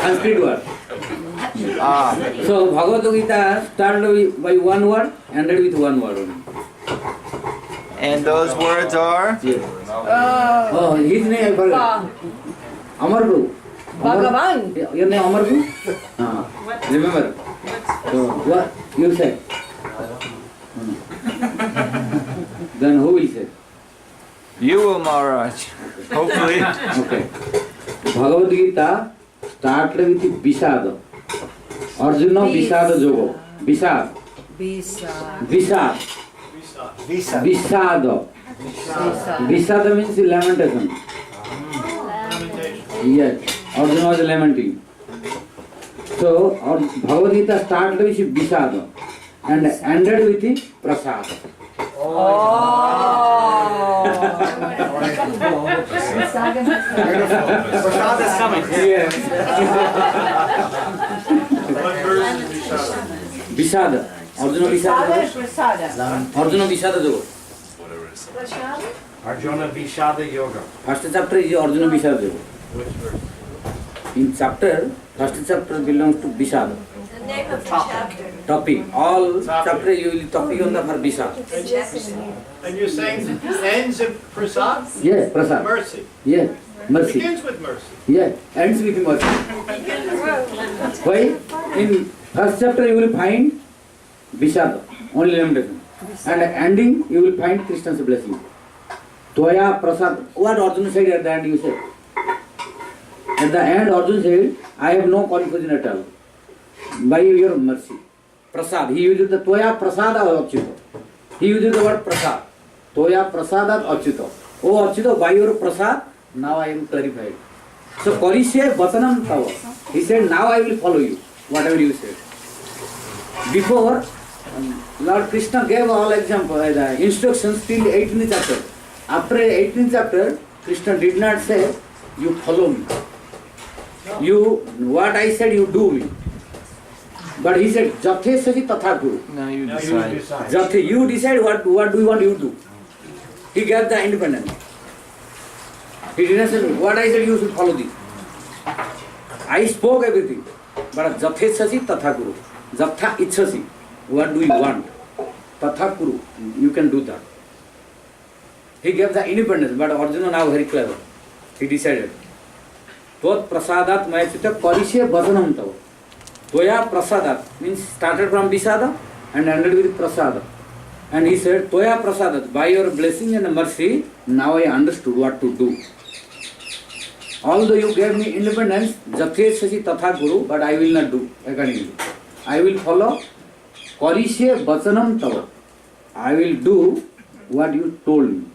Sanskrit word. So Bhagavad Gita started by one word, ended with one word only. And those words are? Yes. Oh, his name I forgot. Amar Guru. Bhagavan. Your name Amar Guru? Remember. So what you say? Then who will say? You will, Maharaj. Hopefully. Okay. Bhagavad Gita started with Visada. Arjuna Visada Yoga. Visada. Visada. visa. Visada. Visada means lamentation. Yes. Arjuna was lamenting. So Bhagavad Gita started with Visada and ended with Prasada. Prasad is coming. Yes. What version is Vishada? Visada. Arjuna Visada. Prasada. Arjuna Visada Yoga. Whatever is. Arjuna Vishada Yoga. First chapter is Arjuna Visada Yoga. Which verse? In chapter, first chapter belongs to Visada. The name of the chapter. Topic. All chapter you will topic on the for Visada. And you're saying ends in prasad? Yes, Prasad. Mercy. Yes, mercy. Begins with mercy. Yes, ends with mercy. Why? In first chapter you will find Visada, only lamentation. And ending you will find Krishna's blessing. Toya Prasad. What Arjuna said at the end you said? At the end Arjuna said, I have no confusion at all. By your mercy. Prasad. He uses the Toya Prasada Achyuta. He uses the word Prasad. Toya Prasadat Achyuta. Oh Achyuta, by your Prasad, now I am clarified. So Karishe Vatanam Tava. He said, now I will follow you, whatever you said. Before, Lord Krishna gave all example, the instructions till 18th chapter. After 18th chapter, Krishna did not say, you follow me. You, what I said, you do me. But he said, Jathe Saji Tatha Guru. Now you decide. Jathe, you decide what do you want you do. He gave the independence. He didn't say, what I said, you should follow this. I spoke everything. But Jathe Saji Tatha Guru. Jatha Ichhasi. What do you want? Tatha Guru. You can do that. He gave the independence, but Arjuna now very clever. He decided. Tot prasadat mayachita karishe bhajanam tava. Toya prasadat means started from Visada and ended with prasada. And he said, Toya prasadat, by your blessing and mercy, now I understood what to do. Although you gave me independence, Jathe Saji Tatha Guru, but I will not do accordingly. I will follow karishe bhajanam tava. I will do what you told me.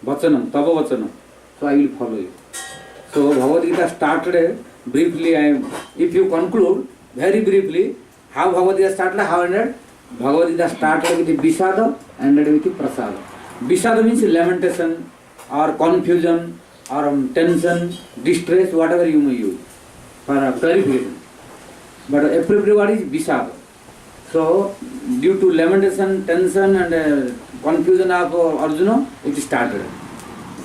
Vachanam, Tava Vachanam. So I will follow you. So Bhagavad Gita started briefly. If you conclude very briefly, how Bhagavad Gita started, how ended? Bhagavad Gita started with Visada, ended with Prasada. Visada means lamentation or confusion or tension, distress, whatever you may use for clarification. But appropriate word is Visada. So due to lamentation, tension and confusion of Arjuna, it started.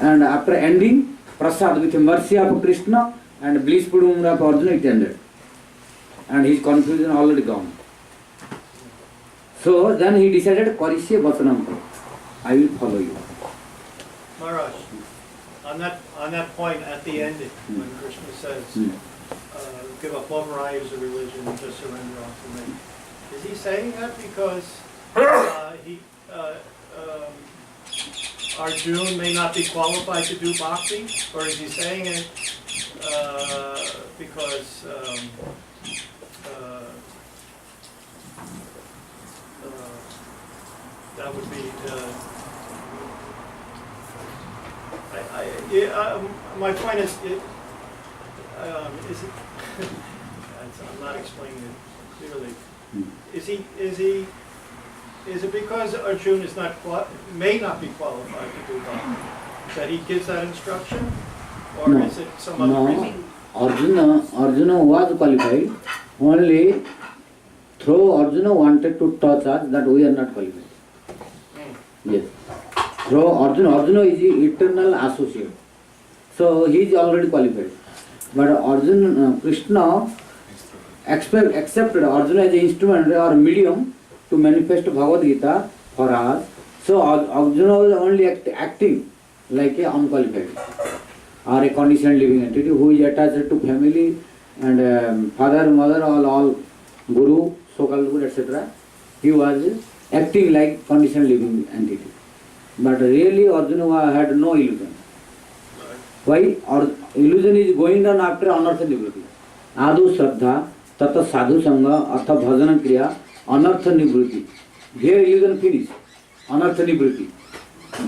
And after ending, Prasad with mercy of Krishna and blissful mood of Arjuna, it ended. And his confusion already gone. So then he decided Karishe Vasanam. I will follow you. Maharaj, on that point at the ending, when Krishna says, give up all varieties of religion and just surrender all to me, is he saying that because Arjuna may not be qualified to do bhakti, or is he saying it because that would be my point is it I'm not explaining it clearly. Is it because Arjuna is may not be qualified to do bhakti that he gives that instruction, or No. is it some other reason? Arjuna was qualified. Only through Arjuna wanted to touch us that we are not qualified. Yes. Through Arjuna is the eternal associate. So he is already qualified. But Krishna accepted Arjuna as an instrument or medium to manifest Bhagavad Gita for us. So Arjuna was only acting like a unqualified or a conditioned living entity who is attached to family and father, mother, all guru, so-called guru, etc. He was acting like conditioned living entity. But really Arjuna had no illusion. Why? Illusion is going on after anartha nivritti. Adu Shraddha, Tata Sadhu Sangha, Artha Bhajana Kriya, Anartha Nivritti. Here illusion finished. Anartha Nivritti.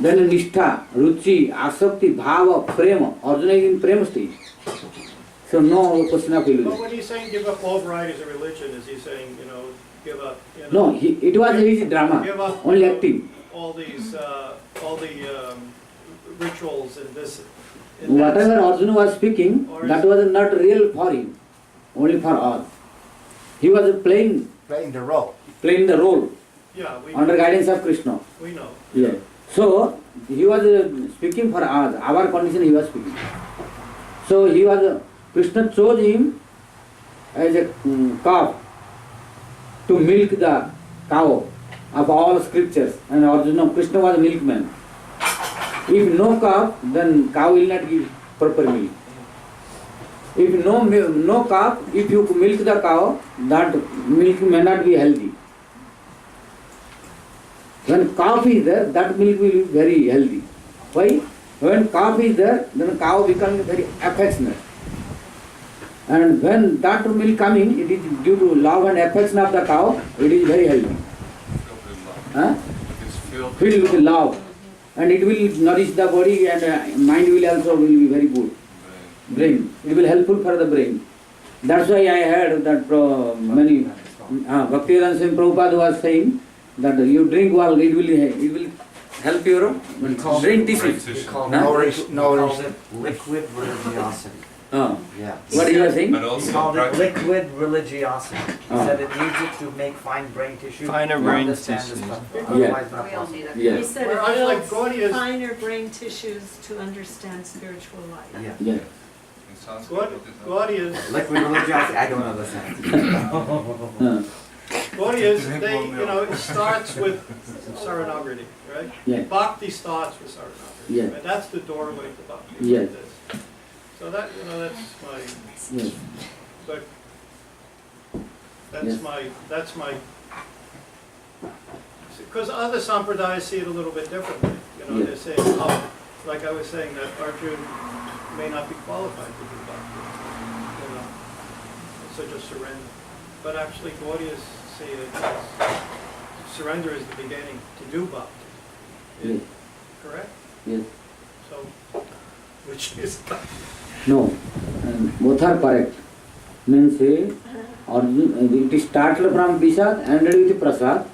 Then Nishtha, Ruchi, Asakti, Bhava, Prema. Arjuna is in Prema stage. So no question of illusion. But when he's saying give up all varieties of religion, is he saying, give up, No, it was his drama. give up Only acting. all these, all the rituals and this. Whatever Arjuna was speaking, that was not real for him, only for us. He was playing the role. Playing the role Yeah, we under guidance of Krishna. We know. Yeah. So he was speaking for us, our condition he was speaking. So Krishna chose him as a calf to milk the cow of all scriptures, and Krishna was a milkman. If no calf, then cow will not give proper milk. If no calf, if you milk the cow, that milk may not be healthy. When calf is there, that milk will be very healthy. Why? When calf is there, then cow becomes very affectionate. And when that milk coming, it is due to love and affection of the cow, it is very healthy. Filled with love. And it will nourish the body, and mind will also will be very good. Brain. It will helpful for the brain. That's why I heard that many Bhaktivedanta Swami Prabhupada was saying that you drink well, it will help your brain tissues. Knowledge, liquid religiosity. Yeah. What you are saying? He called it liquid religiosity. He said it needs it to make fine brain tissue. Finer to brain understand tissues. the stuff. Yeah. Otherwise not possible. Yeah. He said Well, I was it like, builds Gaudiya's- finer brain tissues to understand spiritual life. Yeah. Yeah. In Sanskrit, what is that? Gaudiya's, Liquid religiosity, I don't understand. Gaudiya's, it starts with Saranagati, right? Yeah. Bhakti starts with Saranagati. Yeah. Right? That's the doorway to Bhakti. Yeah. Like this. So that, that's my, Yes. but Yes. that's my, because other sampradayas see it a little bit differently. Yeah. They're saying, like I was saying, that Arjuna may not be qualified to do bhakti. So just surrender. But actually, Gaudiyas see it as surrender is the beginning to do bhakti. Yes. Correct? Yes. So, which is No, both are correct. Means it started from Prasad, ended with Prasad,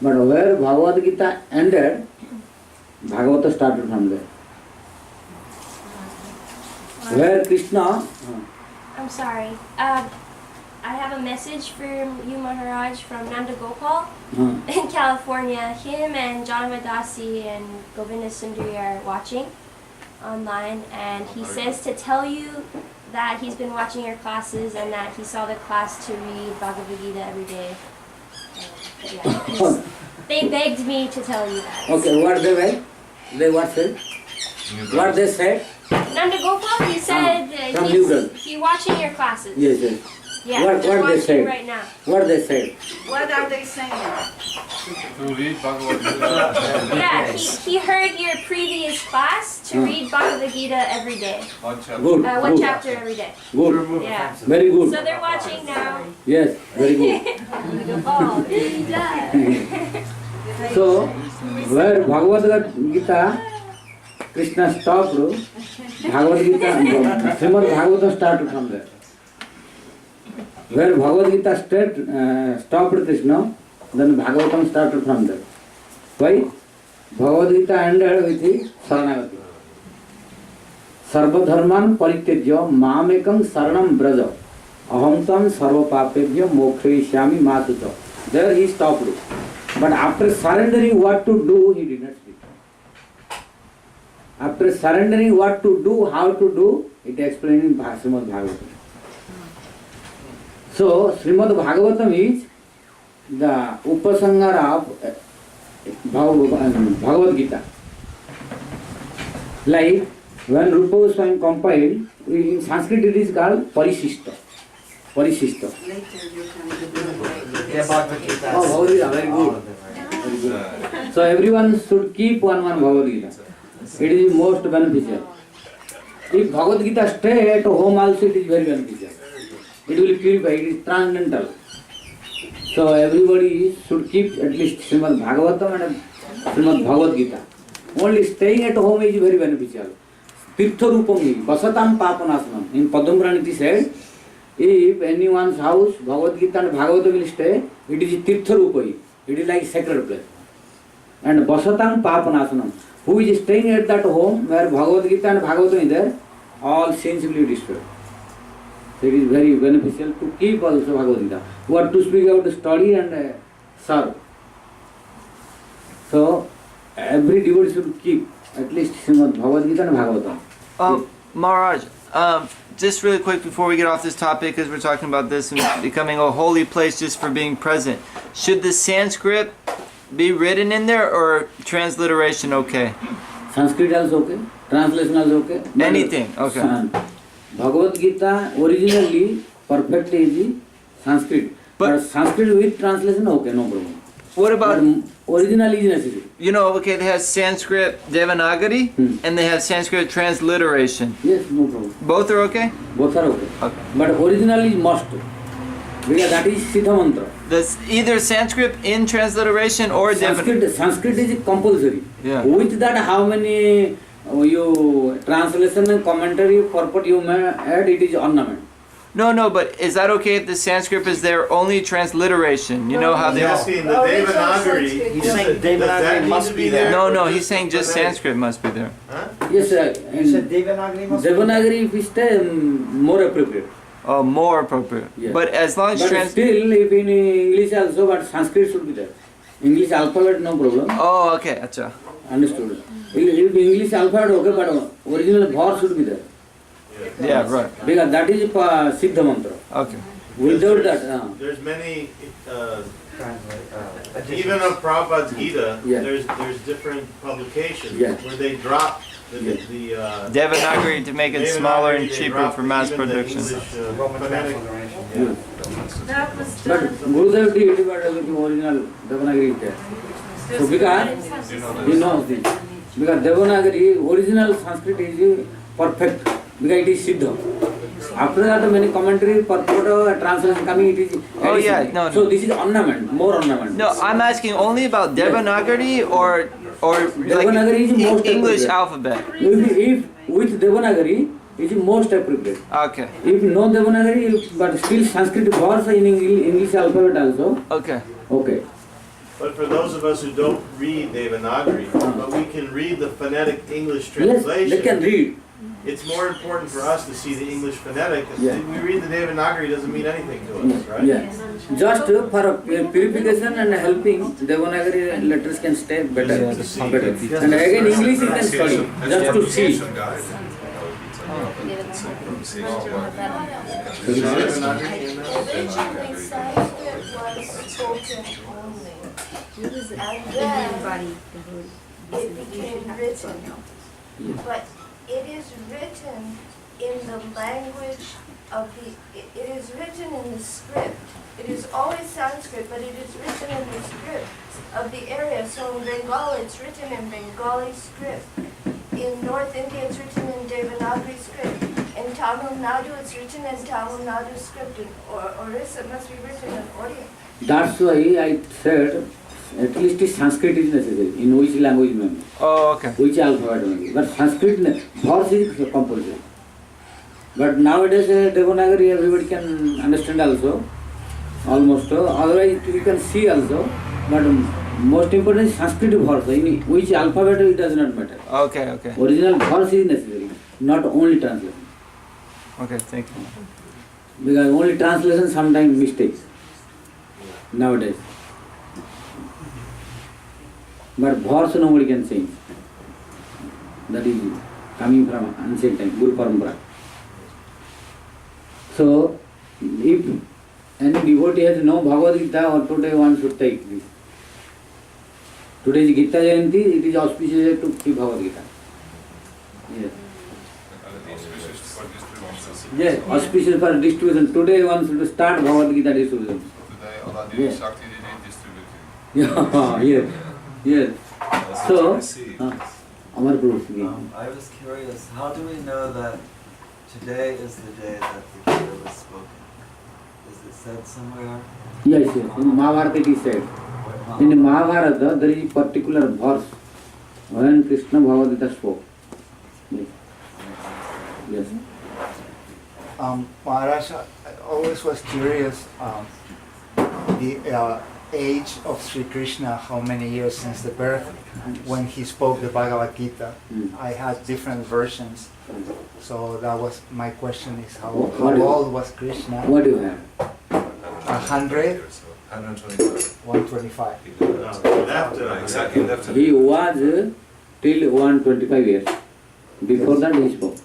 but where Bhagavad Gita ended, Bhagavata started from there. Where Krishna, I'm sorry. I have a message for you, Maharaj, from Nanda Gopal in California. Him and John Vadasi and Govinda Sundari are watching online, and he says to tell you that he's been watching your classes and that he saw the class to read Bhagavad Gita every day. Yeah, They begged me to tell you that. Okay, what they were? They what said? What they said? Nanda Gopal, he said from New Delhi. he's watching your classes. Yes, yes. Yeah, What they're they watching said? right now. What they said? What are they saying? To read Bhagavad Gita. Yeah, he heard your previous class to read Bhagavad Gita every day. One chapter. Good. One good. chapter every day. Good. Yeah. Very good. So they're watching now. Yes, very good. Oh, Gita. So, where Bhagavad Gita, Krishna stopped, Bhagavad Gita, Srimad Bhagavatam started from there. Where Bhagavad Gita stopped Krishna, then Bhagavatam started from there. Why? Bhagavad Gita ended with the Saranagati. Sarva dharman parityajya mamekam saranam braja aham tam sarva papebhya mokshishyami matuta. There he stopped. But after surrendering what to do, he did not speak. After surrendering what to do, how to do, it explained in Srimad Bhagavatam. So, Srimad Bhagavatam is the Upasangara of Bhagavad Gita. Like when Rupa Goswami compiled, in Sanskrit it is called Parishishta. Parishishta. Oh, Bhagavad Gita, very good. Very good. So everyone should keep one Bhagavad Gita. It is most beneficial. If Bhagavad Gita stay at home also, it is very beneficial. It will purify, it is transcendental. So everybody should keep at least Srimad Bhagavatam and Srimad Bhagavad Gita. Only staying at home is very beneficial. Tirtha Rupam Vasatam Papanasanam. In Padambrani it said, if anyone's house, Bhagavad Gita and Bhagavatam will stay, it is Tirtha Rupai. It is like sacred place. And Vasatam Papanasanam. Who is staying at that home where Bhagavad Gita and Bhagavatam is there, all sins will be destroyed. So it is very beneficial to keep also Bhagavad Gita. What to speak about study and serve. So every devotee should keep at least Srimad Bhagavad Gita and Bhagavatam. Maharaj, just really quick before we get off this topic, because we're talking about this and becoming a holy place just for being present. Should the Sanskrit be written in there or transliteration okay? Sanskrit also okay, translation also okay. Anything, okay. Bhagavad Gita originally perfect is Sanskrit, but Sanskrit with translation okay, no problem. What about original is necessary? You know, okay, they have Sanskrit Devanagari and they have Sanskrit transliteration. Yes, no problem. Both are okay? Both are okay. But original is must, because that is Siddha Mantra. There's either Sanskrit in transliteration or Devanagari. Sanskrit is compulsory. Yeah. With that, how many you translation and commentary purport you may add, it is ornament. No, but is that okay if the Sanskrit is there only transliteration? You know how they all... The Devanagari, He's saying Devanagari must be there. No, he's saying just Sanskrit must be there. Yes, sir. You said Devanagari must be there. Devanagari, if we stay, more appropriate. Oh, more appropriate. Yes. But as long as But still, if in English also, but Sanskrit should be there. English alphabet, no problem. Oh, okay, acha. Understood. If English alphabet, okay, but original verse should be there. Yeah, right. Because that is Siddha Mantra. Okay. Without that, there's many, even of Prabhupada's Gita, there's different publications where they drop the Devanagari to make it smaller and Devanagari, cheaper for mass production. That was but Gurudev did it, but original Devanagari is there. So because he knows this. Because Devanagari, original Sanskrit is perfect. Because it is Siddha. After that, many commentary, purport, translation coming, it is. Oh yeah, no. So this is ornament, more ornament. No, I'm asking only about Devanagari or Devanagari like is most English appropriate. alphabet. If with Devanagari, it is most appropriate. Okay. If no Devanagari, but still Sanskrit verse in English alphabet also. Okay. Okay. But for those of us who don't read Devanagari, but we can read the phonetic English translation. Yes, they can read. It's more important for us to see the English phonetic. Yeah. We read the Devanagari, doesn't mean anything to us, right? Yes. Just for purification and helping, Devanagari letters can stay better. And again, English you can study, just to see. Originally, Sanskrit was spoken only. And then it became written. But it is written in the language of it is written in the script. It is always Sanskrit, but it is written in the script of the area. So in Bengal, it's written in Bengali script. In North India, it's written in Devanagari script. In Tamil Nadu, it's written in Tamil Nadu script. In Orissa, must be written in Oriya. That's why I said at least Sanskrit is necessary. In which language maybe. Oh, okay. Which alphabet maybe. But Sanskrit, verse is compulsory. But nowadays Devanagari everybody can understand also. Almost. Otherwise you can see also. But most important is Sanskrit verse. In which alphabet it does not matter. Okay, okay. Original verse is necessary. Not only translation. Okay, thank you. Because only translation sometimes mistakes. Nowadays. But verse nobody can change. That is coming from ancient time, Guru Parampara. So, if any devotee has no Bhagavad Gita, or today one should take this. Today is Gita Jayanti, it is auspicious to keep Bhagavad Gita. Yes. Yes, auspicious for distribution. Today one should start Bhagavad Gita distribution. Today HladiniSaktis1 distributing. Yeah, yes, yes. So, Amar Prabhu. I was curious, how do we know that today is the day that the Gita was spoken? Is it said somewhere? Yes, yes. In Mahabharata it is said. In Mahabharata there is a particular verse when Krishna Bhagavad Gita spoke. Yes. Yes. Maharaj, I always was curious the age of Sri Krishna, how many years since the birth, when he spoke the Bhagavad Gita. I had different versions. So that was my question is how old was Krishna? What do you have? 100? 125. He was till 125 years. Before that he spoke.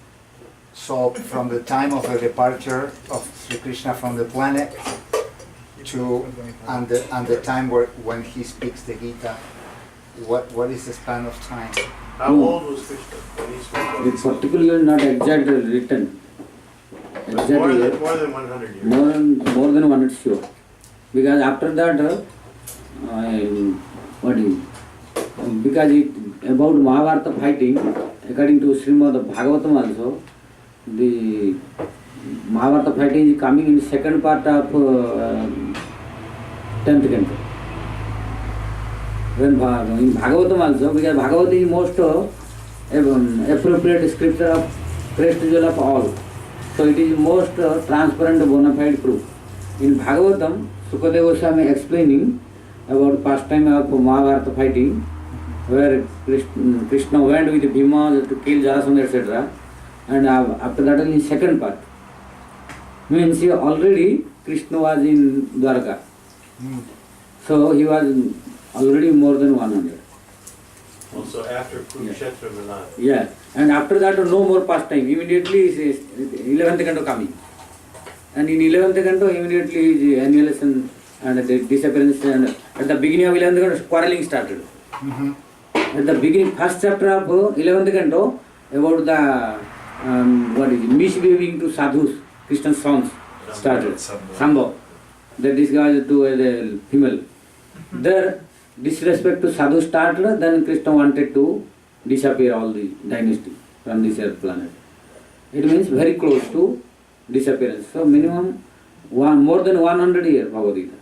So from the time of the departure of Sri Krishna from the planet to and the time when he speaks the Gita, what is the span of time? How old was Krishna when he spoke? It's particularly not exactly written. Exactly More than 100 years. More than 100 sure. Because after that, because about Mahabharata fighting, according to Srimad Bhagavatam also, the Mahabharata fighting is coming in second part of 10th canto. When in Bhagavatam also, because Bhagavatam is most appropriate scripture of great result of all. So it is most transparent bona fide proof. In Bhagavatam, Sukadeva Goswami explaining about pastime of Mahabharata fighting, where Krishna went with Bhima to kill Jarasandha, etc. And after that in second part. Means already Krishna was in Dwarka. So he was already more than 100. Also after Kurukshetra Milan. Yeah. And after that no more pastime. Immediately is 11th canto coming. And in 11th canto immediately is annihilation and the disappearance, and at the beginning of 11th canto quarreling started. At the beginning, first chapter of 11th canto about the misbehaving to sadhus, Christian sons started. Sambhav. That disguised to a female. There disrespect to sadhu started, then Krishna wanted to disappear all the dynasty from this earth planet. It means very close to disappearance. So minimum more than 100 years Bhagavad Gita.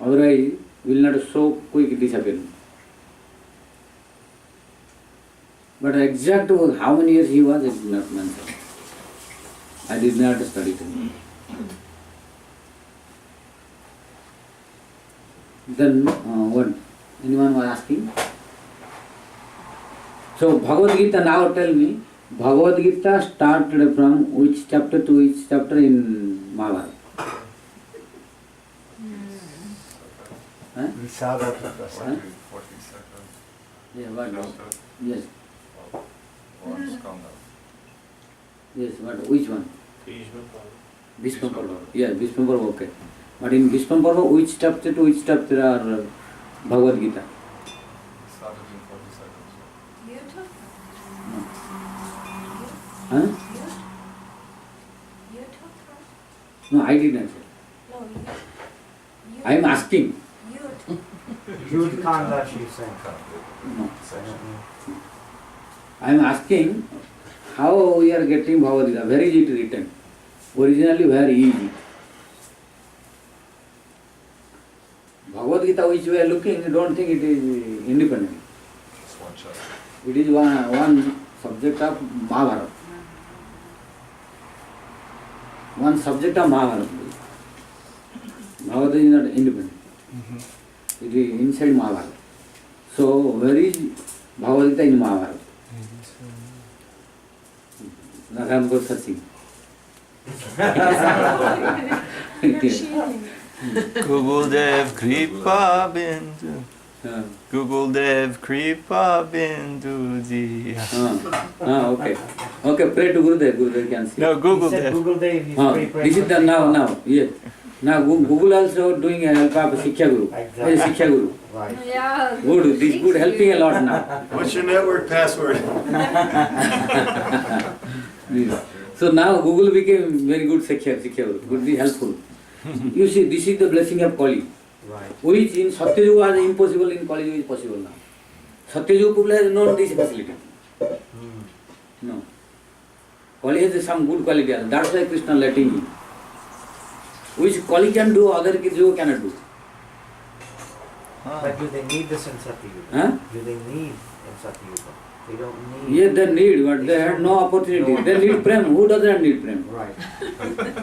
Otherwise will not so quick disappear. But exact how many years he was, it is not mentioned. I did not study it. Then what? Anyone was asking? So Bhagavad Gita, now tell me, Bhagavad Gita started from which chapter to which chapter in Mahabharata? Yeah, what? Yes. Yes, what? Which one? Bhishma Parva. Yeah, Bhishma Parva, okay. But in Bhishma Parva, which chapter to which chapter are Bhagavad Gita. Started in 47. You took Huh? you took her? No, I did not say. No, you. I am asking. You took. Yud Kanda, she's saying. No. I am asking how we are getting Bhagavad Gita. Where is it written? Originally, where is it? Bhagavad Gita which we are looking, I don't think it is independent. It's one chapter. It is one subject of Mahabharata. One subject of Mahabharata. Mahabharata is not independent. It is inside Mahabharata. So, where is Bhagavad Gita in Mahabharata? That I am going searching. Google Dev Kripa Bindu. Google Dev Kripa Bindu Ji. Okay. Okay, pray to Gurudev. Gurudev can see. No, Google Dev. Google Dev, he's This is the now. Yes. Now Google also doing a help of Shiksha Guru. Exactly. Shiksha Guru. Right. Yeah. Good. This good helping a lot now. What's your network password? Yes. So now Google became very good Shiksha Guru. Good, be helpful. You see, this is the blessing of Kali. Right. Which in Satyayuga was impossible, in Kali Yuga is possible now. Satyayuga people has known this facility. No. Kali has some good quality. That's why Krishna letting him. Which Kali can do, other Yuga cannot do. But do they need this in Satyayuga? Huh? Do they need in Satyayuga? They don't need. Yes, they need, but they had no opportunity. They need prem. Who doesn't need prem? Right.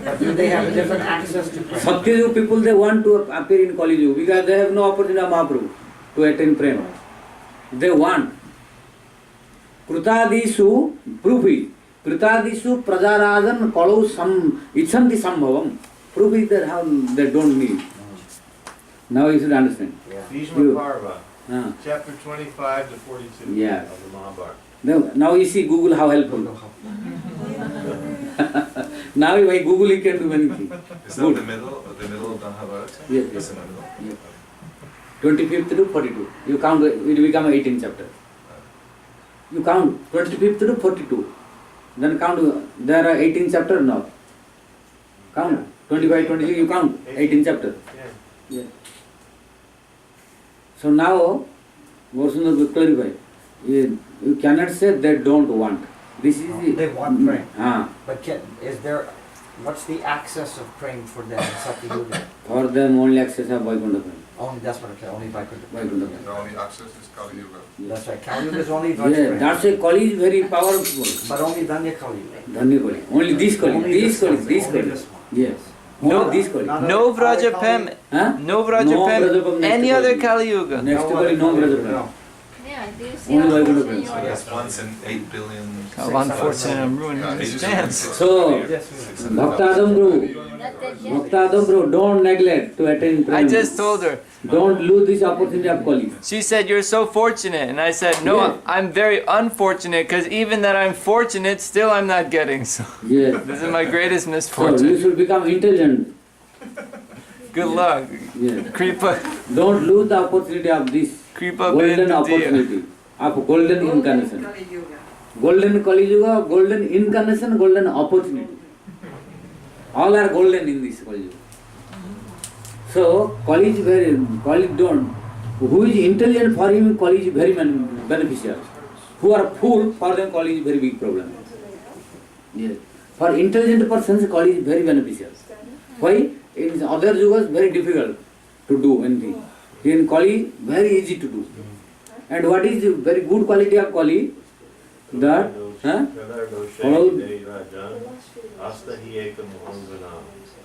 But do they have different access to prem? Satyayuga people, they want to appear in Kali Yuga because they have no opportunity of Mahaprabhu to attain prem. They want. Krutadisu, proof is, Krutadisu prajarajan kalau ichanti sambhavam. Proof is that how they don't need. Now you should understand. Bhishma Parva, chapter 25 to 42 Yes. of the Mahabharata. Now you see Google how helpful. Now by Google you can do many things. Is that the middle of the Mahabharata? Yes, It's in the middle. Yes. 25th to 42. You count, it will become 18th chapter. You count 25th to 42. Then count, there are 18 chapters now. Count 25, 26, you count 18 chapter. Yeah. So now, Varsundar will clarify. You cannot say they don't want. This is it. They want prem. Ah. But is there, what's the access of prem for them in Satyayuga? For them only access of Vaikuntha prem. Only, that's what I'm saying, only Vaikuntha. Vaikuntha prem. The only access is Kali Yuga. That's right, Kali Yuga is only Yeah, Vaikuntha. that's why Kali is very powerful. But only Danya Kali Yuga. Dhanya Kali. Only this Kali. Only This Kali. one, This only Kali. this one. Yes. No, Only this Kali. No Vrajapem. Huh? No Vrajapem. Any other Kali Yuga. Next Kali, no Vrajapem. Yeah, do you see Only how Vaikuntha fortunate prem. you are? Yes, once in 8 billion. How unfortunate, I'm ruining his chance. So, Bhaktadam Bro, don't neglect to attain prem. I just told her. Don't lose this opportunity of Kali. She said, "You're so fortunate," and I said, "No, Yeah. I'm very unfortunate because even that I'm fortunate, still I'm not getting." So Yes. this is my greatest So misfortune. you should become intelligent. Good luck. Yes. Kripa, Don't lose the opportunity of this Kripa golden Bindu opportunity of golden incarnation. Golden Kali Yuga, golden incarnation, golden opportunity. All are golden in this Kali Yuga. So Kali is Kali don't. Who is intelligent for him, Kali is very beneficial. Who are fool, for them Kali is very big problem. Yes. For intelligent persons, Kali is very beneficial. Why? In other yugas, very difficult to do anything. In Kali, very easy to do. And what is the very good quality of Kali? That, follow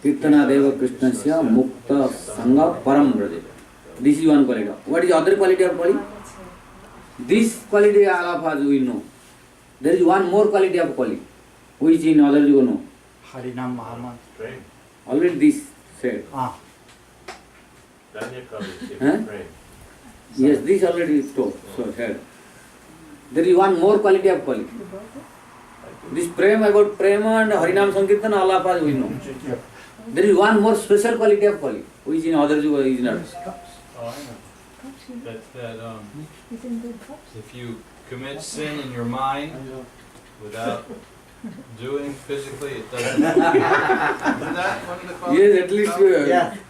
Kirtana Deva Krishnasya Mukta Sangha Param Braja. This is one quality. What is the other quality of Kali? This quality all of us we know. There is one more quality of Kali, which in other you know. Harinam Mahamad. Already this said. Yes, this already is told. So said. There is one more quality of Kali. This prema about prema and Harinam Sankirtan all of us we know. There is one more special quality of Kali, which in other Yuga is not. If you commit sin in your mind without doing physically, it doesn't. Isn't that one of the qualities? Yes, at least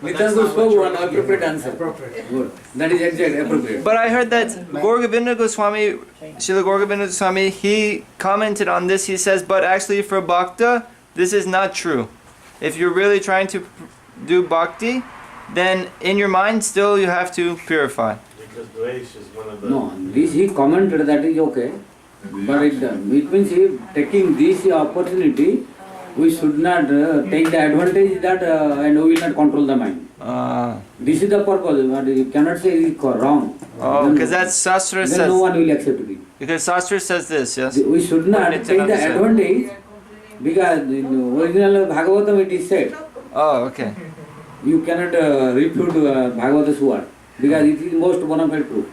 Nitango spoke one appropriate answer. Good. That is exact, appropriate. But I heard that Gorgovinda Goswami, Srila Gorgovinda Goswami, he commented on this. He says, but actually for bhakta, this is not true. If you're really trying to do bhakti, then in your mind still you have to purify. Because Dvesh is one of the... No, this he commented, that is okay. But it means if taking this opportunity, we should not take the advantage that and we will not control the mind. This is the purpose, but you cannot say it is wrong. Oh, because that's Shastra says. Then no one will accept it. Because Shastra says this, yes. We should not take the advantage, because in original Bhagavatam it is said. Oh, okay. You cannot refute Bhagavata's word, because it is most bona fide proof.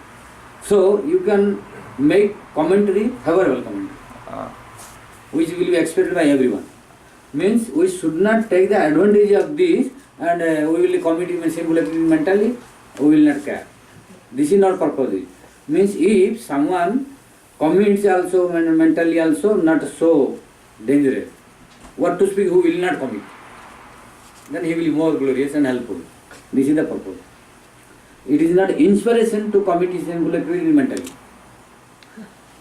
So you can make commentary, favorable commentary, which will be expected by everyone. Means we should not take the advantage of this and we will commit sinful activity mentally, we will not care. This is not purpose. Means if someone commits also and mentally also, not so dangerous. What to speak, who will not commit? Then he will be more glorious and helpful. This is the purpose. It is not inspiration to commit sinful activity mentally.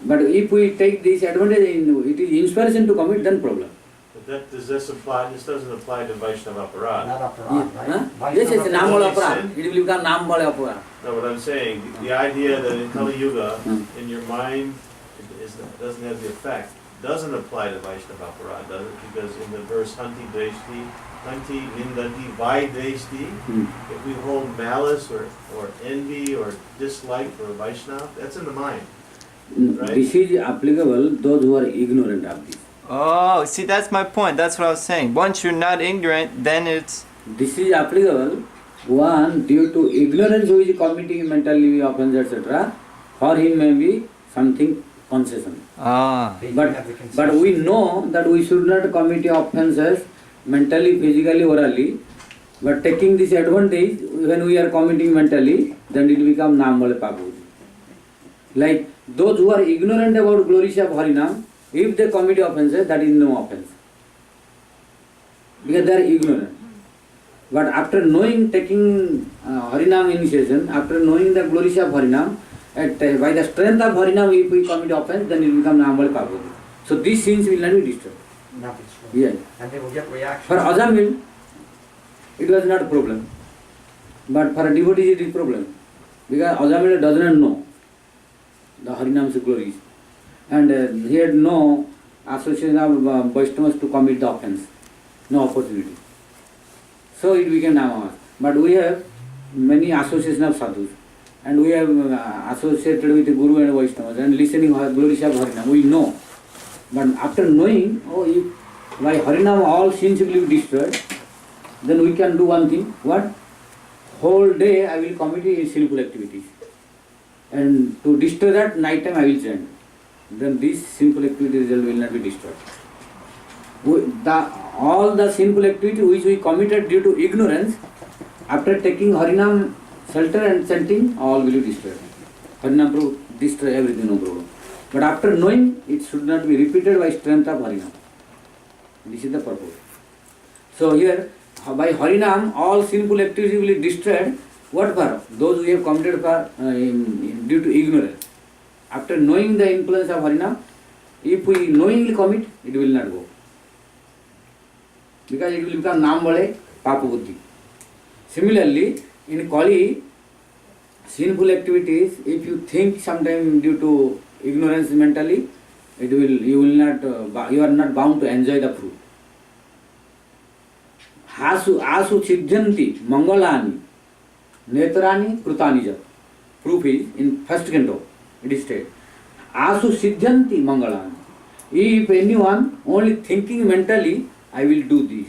But if we take this advantage, it is inspiration to commit, then problem. But does this apply? This doesn't apply to Vaishnava Aparad. Not Aparad, right? Yes, it's Nambala Aparad. It will become Nambala Aparad. No, what I'm saying, the idea that in Kali Yuga, in your mind, doesn't have the effect, doesn't apply to Vaishnava Aparad, does it? Because in the verse Hanti Dveshti, Hanti Nindanti Vai Dveshti, if we hold malice or envy or dislike for a Vaishnava, that's in the mind. Right? This is applicable those who are ignorant of this. Oh, see, that's my point. That's what I was saying. Once you're not ignorant, then it's... This is applicable, one, due to ignorance who is committing mentally offense, etc. For him may be something concession. But we know that we should not commit offenses mentally, physically, orally. But taking this advantage, when we are committing mentally, then it will become Namale Papu. Like those who are ignorant about glories of Harinam, if they commit offenses, that is no offense. Because they are ignorant. But after knowing, taking Harinam initiation, after knowing the glories of Harinam, by the strength of Harinam, if we commit offense, then it will become Namale Papu. So these sins will not be destroyed. Not destroyed. Yes. And they will get reaction. For Azamil, it was not a problem. But for a devotee, it is a problem. Because Azamil does not know the Harinam's glories. And he had no association of Vaishnavas to commit the offense. No opportunity. So it became Namamas. But we have many associations of sadhus. And we have associated with the Guru and Vaishnavas and listening glories of Harinam. We know. But after knowing, if by Harinam all sins will be destroyed, then we can do one thing. What? Whole day I will commit sinful activities. And to destroy that, night time I will chant. Then this sinful activity result will not be destroyed. All the sinful activity which we committed due to ignorance, after taking Harinam shelter and chanting, all will be destroyed. Harinam will destroy everything, no problem. But after knowing, it should not be repeated by strength of Harinam. This is the purpose. So here, by Harinam, all sinful activity will be destroyed. What for? Those who have committed for due to ignorance. After knowing the influence of Harinam, if we knowingly commit, it will not go. Because it will become Namvale Papa Buddhi. Similarly, in Kali, sinful activities, if you think sometime due to ignorance mentally, you are not bound to enjoy the fruit. Asu siddhanti mangalani netrani krutani jat. Proof is in first canto. It is stated. Asu siddhanti mangalani. If anyone only thinking mentally, I will do this.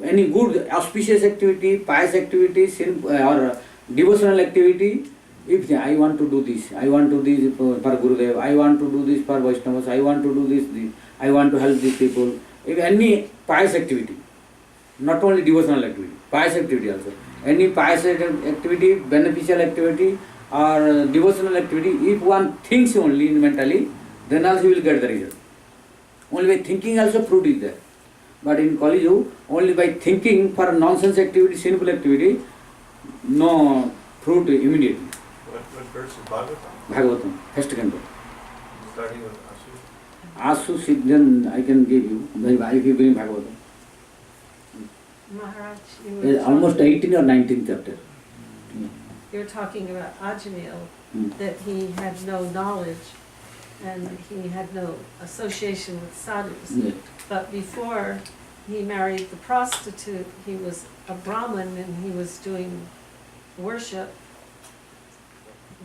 Any good auspicious activity, pious activity, or devotional activity, if I want to do this, I want to do this for Gurudev, I want to do this for Vaishnavas, I want to do this, I want to help these people. If any pious activity, not only devotional activity, pious activity also. Any pious activity, beneficial activity, or devotional activity, if one thinks only mentally, then also he will get the result. Only by thinking also fruit is there. But in Kali Yuga, only by thinking for nonsense activity, sinful activity, no fruit immediately. What verse is Bhagavatam? Bhagavatam, first canto. Starting with Asu. Asu Siddhan I can give you, if you bring Bhagavatam. Maharaj, you were Almost 18 or 19 chapter. You're talking about Ajamil, Hmm. that he had no knowledge and he had no association with sadhus. Yeah. But before he married the prostitute, he was a Brahmin and he was doing worship.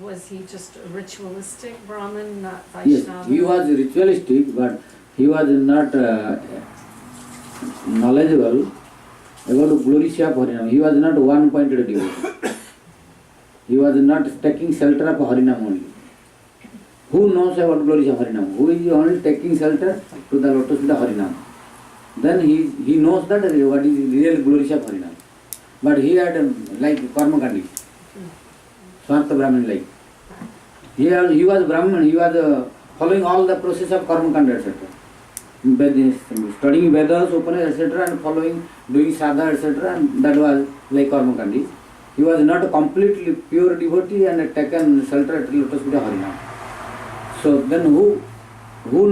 Was he just a ritualistic Brahmin, not Yes, Vaishnava? he was ritualistic, but he was not knowledgeable about glory of Harinam. He was not one-pointed devotee. He was not taking shelter of Harinam only. Who knows about glory of Harinam? Who is only taking shelter to the lotus feet of Harinam? Then he knows that what is real glory of Harinam. But he had like Karma Kandi, Swartha Brahmin like. He was Brahmin, he was following all the process of Karma Kanda, etc. Studying Vedas, Upanishads, etc. and following, doing sadha, etc. and that was like Karma Kandi. He was not a completely pure devotee and had taken shelter at lotus feet of Harinam. So then who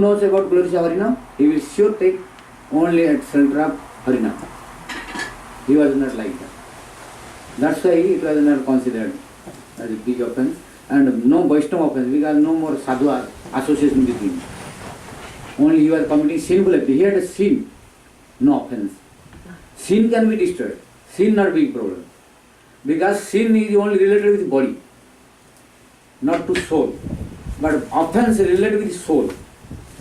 knows about glory of Harinam? He will sure take only at shelter of Harinam. He was not like that. That's why it was not considered as a big offense and no Vaishnava offense because no more sadhu association with him. Only he was committing sinful activity. He had a sin, no offense. Sin can be destroyed. Sin not big problem. Because sin is only related with body, not to soul. But offense is related with soul.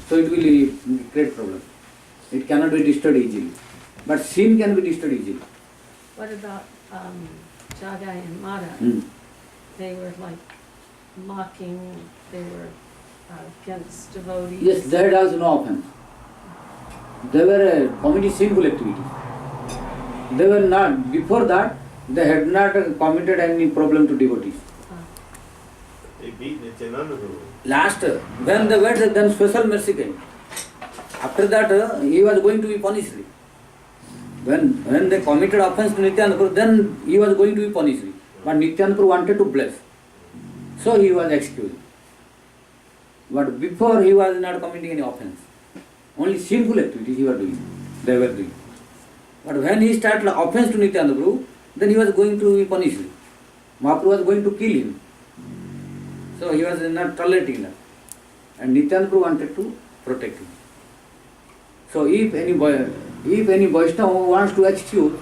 So it will create problem. It cannot be destroyed easily. But sin can be destroyed easily. What about Jagai and Mara? They were like mocking, they were against devotees. Yes, they had also no offense. They were committing sinful activities. They were not, before that, they had not committed any problem to devotees. They beat Nityananda Guru. Last, when they went, then special mercy came. After that, he was going to be punished. When they committed offense to Nityananda Guru, then he was going to be punished. But Nityananda Guru wanted to bless. So he was excused. But before he was not committing any offense. Only sinful activities he was doing. They were doing. But when he started offense to Nityananda Guru, then he was going to be punished. Mahaprabhu was going to kill him. So he was not tolerating that. And Nityananda Guru wanted to protect him. So if any Vaishnava wants to excuse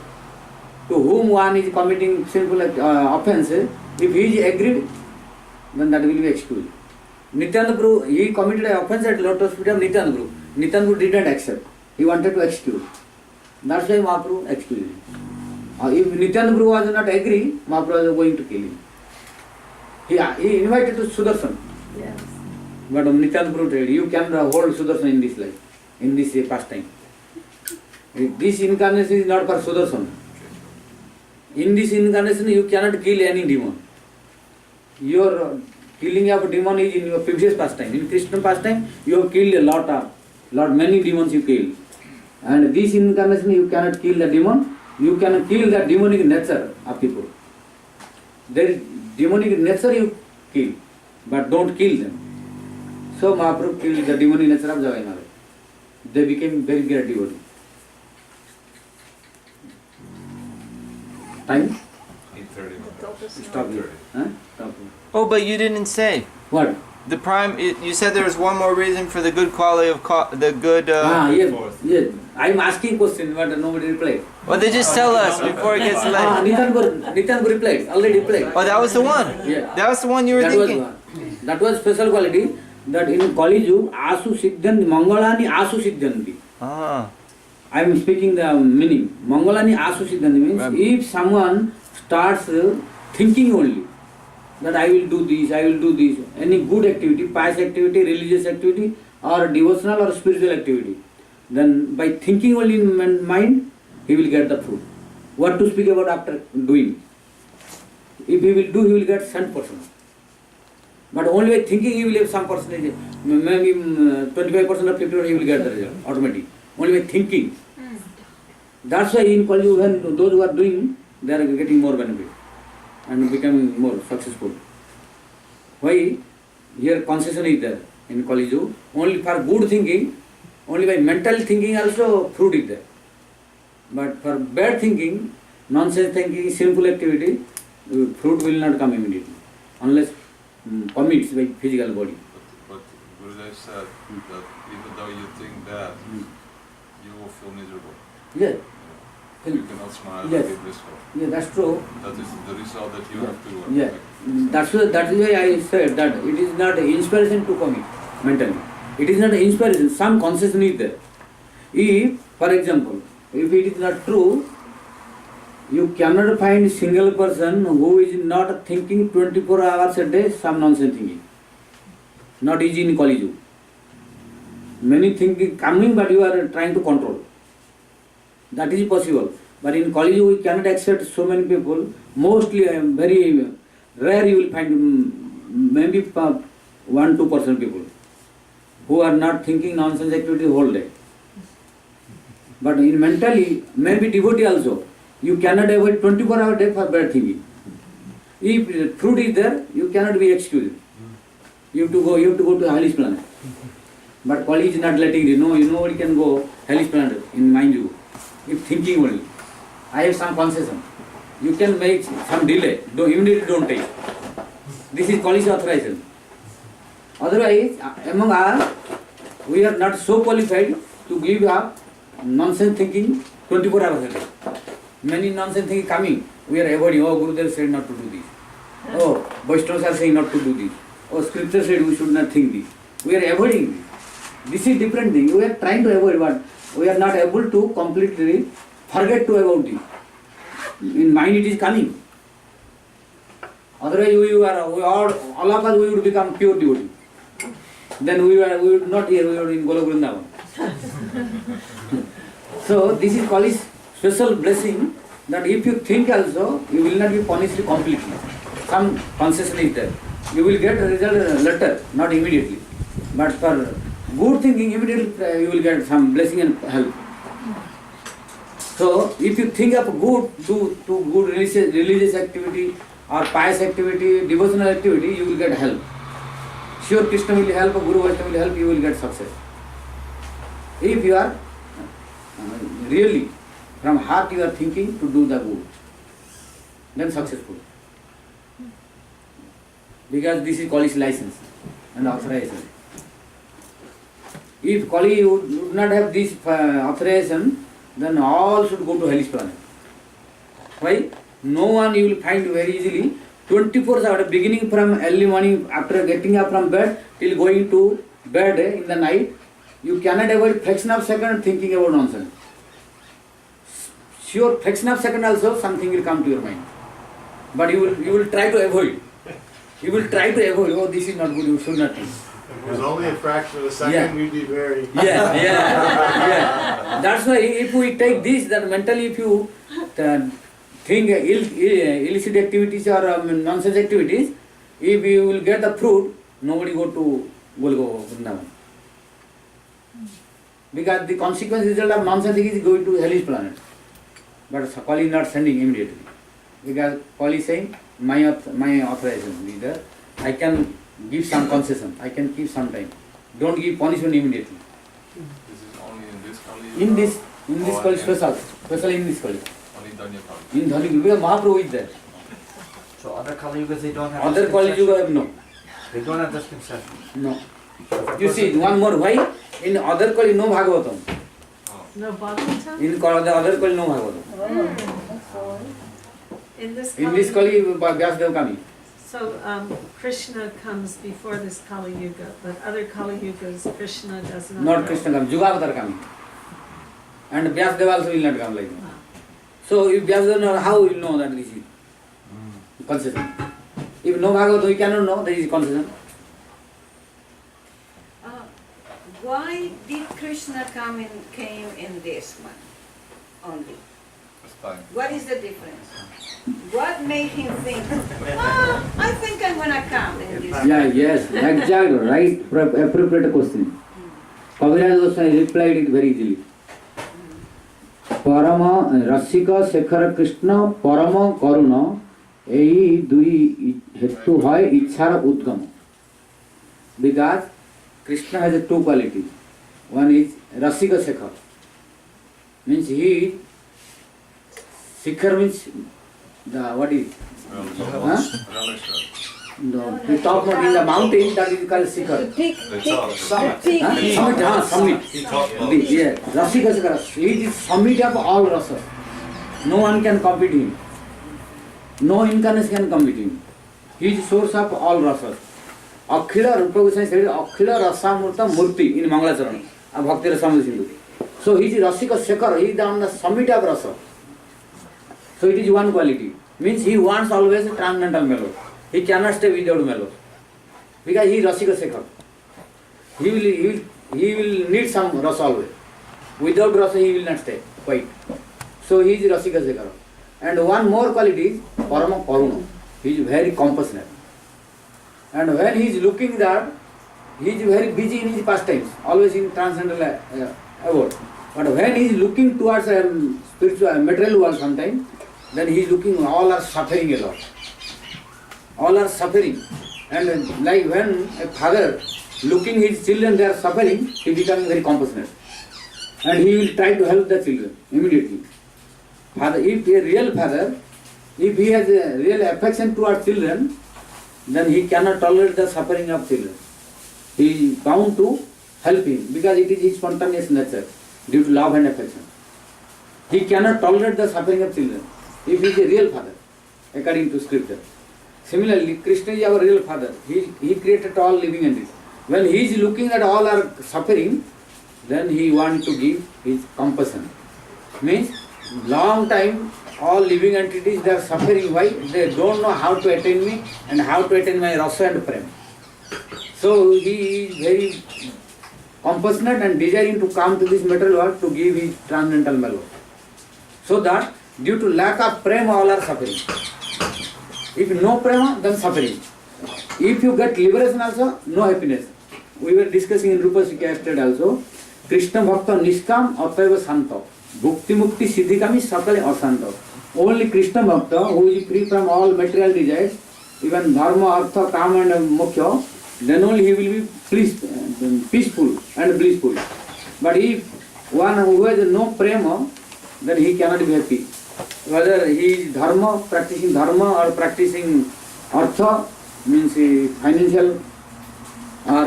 to whom one is committing sinful offense, if he is agreed, then that will be excused. Nityananda Guru, he committed an offense at lotus feet of Nityananda Guru. Nityananda Guru did not accept. He wanted to excuse. That's why Mahaprabhu excused him. If Nityananda Guru was not agree, Mahaprabhu was going to kill him. He invited to Sudarshan. Yes. But Nityananda Guru said, you can hold Sudarshan in this life, in this pastime. This incarnation is not for Sudarshan. In this incarnation you cannot kill any demon. Your killing of demon is in your previous pastime. In Krishna pastime, you have killed many demons you killed. And this incarnation you cannot kill the demon. You can kill the demonic nature of people. There is demonic nature you kill, but don't kill them. So Mahaprabhu killed the demonic nature of Jagai Mara. They became very great devotees. Time? 8:30. Stop here. Huh? Stop here. Oh, but you didn't say. What? The prime. You said there was one more reason for the good quality of the good. Yes. I'm asking questions, but nobody replied. Well, they just tell us before it gets late. Nityananda Guru replied. Already replied. Oh, that was the one. Yeah. That was the one you were thinking. That was special quality. That in Kali Yuga, Asu Siddhanti, Mangalani Asu Siddhanti. I am speaking the meaning. Mangalani Asu Siddhanti means if someone starts thinking only that I will do this, any good activity, pious activity, religious activity, or devotional or spiritual activity, then by thinking only in mind, he will get the fruit. What to speak about after doing? If he will do, he will get 100%. But only by thinking he will have some percentage, maybe 25% of people he will get the result, automatic. Only by thinking. That's why in Kali Yuga, when those who are doing, they are getting more benefit and becoming more successful. Why? Here concession is there in Kali Yuga. Only for good thinking, only by mental thinking also fruit is there. But for bad thinking, nonsense thinking, sinful activity, fruit will not come immediately, unless commits by physical body. But Gurudev said that even though you think that, you will feel miserable. Yes. You cannot smile Yes. and be blissful. Yeah, that's true. That is the result that you have to Yeah, that is why I said that it is not inspiration to commit mentally. It is not inspiration, some concession is there. If, for example, if it is not true, you cannot find a single person who is not thinking 24 hours a day, some nonsense thinking. Not easy in Kali Yuga. Many thinking coming, but you are trying to control. That is possible. But in Kali Yuga, we cannot accept so many people. Mostly, very rare you will find maybe 1-2% people who are not thinking nonsense activity the whole day. But in mentally, maybe devotee also, you cannot avoid 24 hours a day for bad thinking. If fruit is there, you cannot be excused. You have to go to hellish planet. But Kali is not letting you know. Nobody can go hellish planet in mind you. If thinking only. I have some concession. You can make some delay. Immediately don't take. This is Kali's authorization. Otherwise, among us, we are not so qualified to give up nonsense thinking 24 hours a day. Many nonsense thinking coming. We are avoiding. Oh, Gurudev said not to do this. Oh, Vaishnavas are saying not to do this. Oh, Scripture said we should not think this. We are avoiding this. This is different thing. We are trying to avoid what? We are not able to completely forget to about it. In mind it is coming. Otherwise all of us we would become pure devotee. Then we would not here, we are in Golok Vrindavan. So this is Kali's special blessing that if you think also, you will not be punished completely. Some concession is there. You will get a result later, not immediately. But for good thinking, immediately you will get some blessing and help. So if you think of good, do good religious activity or pious activity, devotional activity, you will get help. Sure, Krishna will help, Guru Vaishnava will help, you will get success. If you are really from heart you are thinking to do the good, then successful. Because this is Kali's license and authorization. If Kali would not have this authorization, then all should go to hellish planet. Why? No one you will find very easily 24 hours, beginning from early morning after getting up from bed till going to bed in the night, you cannot avoid fraction of second thinking about nonsense. Sure, fraction of second also something will come to your mind. But you will try to avoid. You will try to avoid, oh this is not good, you should not think. If it was only a fraction of a second, we'd be very... Yeah. That's why if we take this, that mentally if you think illicit activities or nonsense activities, if you will get the fruit, nobody go to Golok Vrindavan. Because the consequence result of nonsense is going to hellish planet. But Kali is not sending immediately. Because Kali is saying, my authorization is there. I can give some concession. I can keep some time. Don't give punishment immediately. This is only in this Kali? In this Kali special in this Kali. Only Danya Kali? In Dhani, because Mahaprabhu is there. So other Kali Yugas they don't have Other this Kali concession? Yuga, no. They don't have this concession. No. You see, one more, why? In other Kali, no Bhagavatam. No Bhagavatam? In the other Kali, no Bhagavatam. In this In this Kali, Vyasadeva coming. So Krishna comes before this Kali Yuga, but other Kali Yugas Krishna does not. Not Krishna coming, Jugavatar coming. And Vyasadeva also will not come like that. So if Vyasadeva, how will know that this is concession? If no Bhagavatam, we cannot know that is concession. Why did Krishna came in this one only? first time. What is the difference? What made him think, I think I'm gonna come in this? Yeah, yes, exactly, right, appropriate question. Kaviraj Goswami replied it very easily. Parama Rasika Shekhara Krishna Parama Karuna Ei Dui Hetu Hai Ichhara Udgama. Because Krishna has two qualities. One is Rasika Shekhar. Means he, Shekhar means the, what is? No, the top one in the mountain, that is called Shikhar. Summit. Yeah, Rasika Shikhar. He is summit of all rasas. No one can compete him. No incarnation can compete him. He is source of all rasas. Akhila, Rupa Goswami said, Akhila Rasamurta Murti in Mangalacharan, Bhakti Rasamurti Sindhu. So he is Rasika Shikhar. He is on the summit of rasa. So it is one quality. Means he wants always a transcendental mellow. He cannot stay without mellow. Because he is Rasika Shekhar. He will need some rasa always. Without rasa he will not stay quite. So he is Rasika Shekhar. And one more quality is Parama Karuna. He is very compassionate. And when he is looking that, he is very busy in his pastimes, always in transcendental abode. But when he is looking towards spiritual material world sometimes, then he is looking, all are suffering a lot. All are suffering. And like when a father looking his children, they are suffering, he becomes very compassionate. And he will try to help the children immediately. Father, if a real father, if he has a real affection towards children, then he cannot tolerate the suffering of children. He is bound to help him because it is his spontaneous nature due to love and affection. He cannot tolerate the suffering of children if he is a real father, according to scripture. Similarly, Krishna is our real father. He created all living entities. When he is looking at all are suffering, then he wants to give his compassion. Means, long time, all living entities, they are suffering. Why? They don't know how to attain me and how to attain my rasa and prem. So he is very compassionate and desiring to come to this material world to give his transcendental mellow. So that due to lack of prema, all are suffering. If no prema, then suffering. If you get liberation also, no happiness. We were discussing in Rupa Sikha yesterday also. Krishna Bhakta Nishkam Ataiva Santa. Bhukti Mukti Siddhikami Sakale Asanta. Only Krishna Bhakta, who is free from all material desires, even Dharma, Artha, Kama and Moksha, then only he will be peaceful and blissful. But if one who has no prema, then he cannot be happy. Whether he is dharma, practicing dharma or practicing artha, means financial or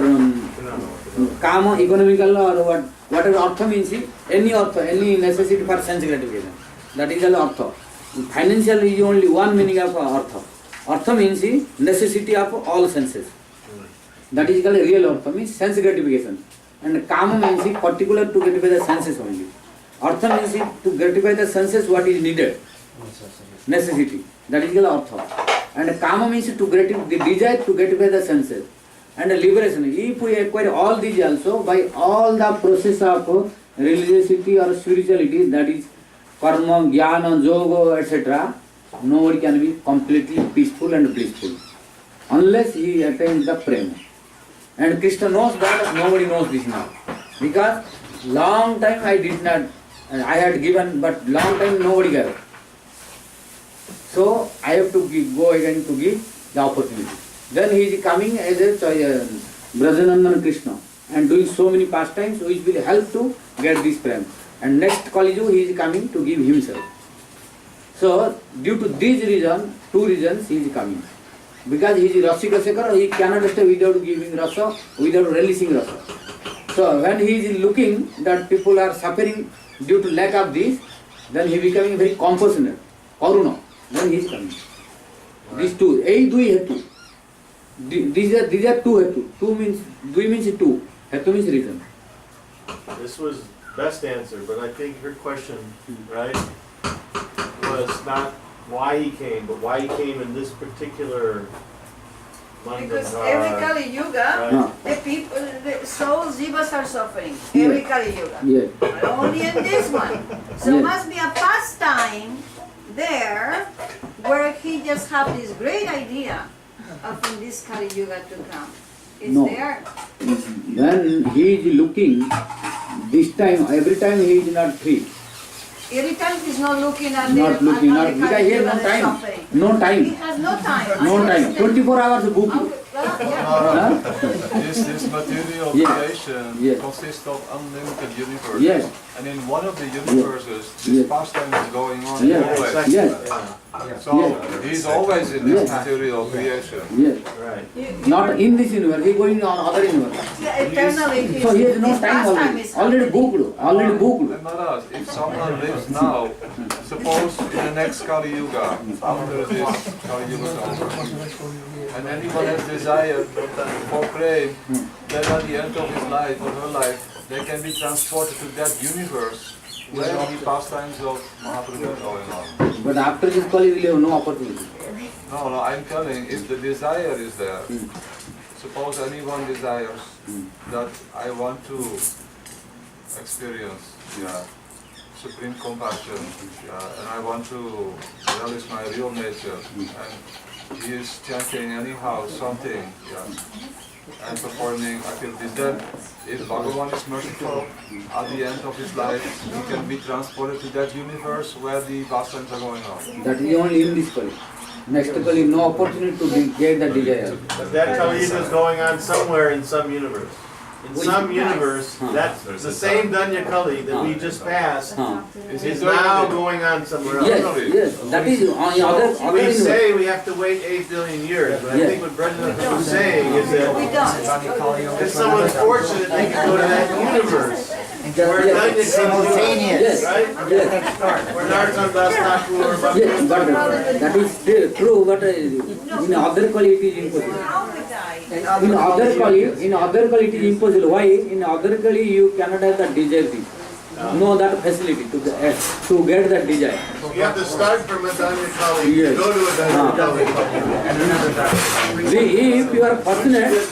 kama, economical or whatever artha means, any artha, any necessity for sense gratification. That is all artha. Financial is only one meaning of artha. Artha means necessity of all senses. That is called real artha, means sense gratification. And kama means particular to gratify the senses only. Artha means to gratify the senses what is needed. Necessity. That is called artha. And kama means to gratify the desire to gratify the senses. And liberation. If we acquire all these also by all the process of religiosity or spirituality, that is karma, jnana, yoga, etc., nobody can be completely peaceful and blissful unless he attains the prema. And Krishna knows that, nobody knows this now. Because long time I had given, but long time nobody gave. So I have to go again to give the opportunity. Then he is coming as a Brajanandan Krishna and doing so many pastimes which will help to get this prem. And next Kali Yuga he is coming to give himself. So due to these reasons, two reasons he is coming. Because he is Rasika Shekhar, he cannot stay without giving rasa, without releasing rasa. So when he is looking that people are suffering due to lack of this, then he is becoming very compassionate. Karuna. Then he is coming. These two. Ei dui hetu. These are two hetu. Dui means two. Hetu means reason. This was best answer, but I think her question, right, was not why he came, but why he came in this particular Because every Kali Yuga, Right. the people, the souls, jivas are suffering. Every Kali Yuga. Yes. But only in this one. So Yes. must be a pastime there where he just have this great idea of in this Kali Yuga to come. It's No. there. When he is looking, this time, every time he is not free. Every time he's not looking at Not the, looking, at not, the because Kali he has Yuga no that's time. suffering. No He time. has no time. No time. 24 hours book. This material Yes. creation Yes. consists of unlimited universes. Yes. And in one of the universes, this Yes. pastime is going on Yes. always. Yes. So he's always in this Yes. material creation. Yes. Not in this universe, he is going on other universe. Yeah, eternally. So he has no his time pastime already. is Already booked. Already booked. And Maharaj, if someone lives now, suppose in the next Kali Yuga, after this Kali Yuga is over, and anyone has desire for praying, then at the end of his life or her life, they can be transported to that universe where the pastimes of Mahaprabhu are going on. But after this call, you will have no opportunity. No, I'm telling, if the desire is there, suppose anyone desires that I want to experience supreme compassion, and I want to realize my real nature, and he is chanting anyhow something, and performing activities, then if Bhagavan is merciful, at the end of his life, he can be transported to that universe where the pastimes are going on. That is only in this Kali. Next Kali, no opportunity to get the desire. But that Kali Yuga is going on somewhere in some universe. In some universe, that's the same Danya Kali that we just passed is now going on somewhere else. Yes, yes. That is on the other We universe. say we have to wait 8 billion years, but I think what Brendan was saying is that if someone's fortunate, they can go to that universe. Where Danya Yes, right? yes. Where Narsan Das Thakur or Yes, but that is still true, but in other Kali it is impossible. In other Kali it is impossible. Why? In other Kali you cannot have that desire thing. No that facility to get that desire. You have to start from a Danya Kali, Yes. go to a Danya Kali. If you are fortunate,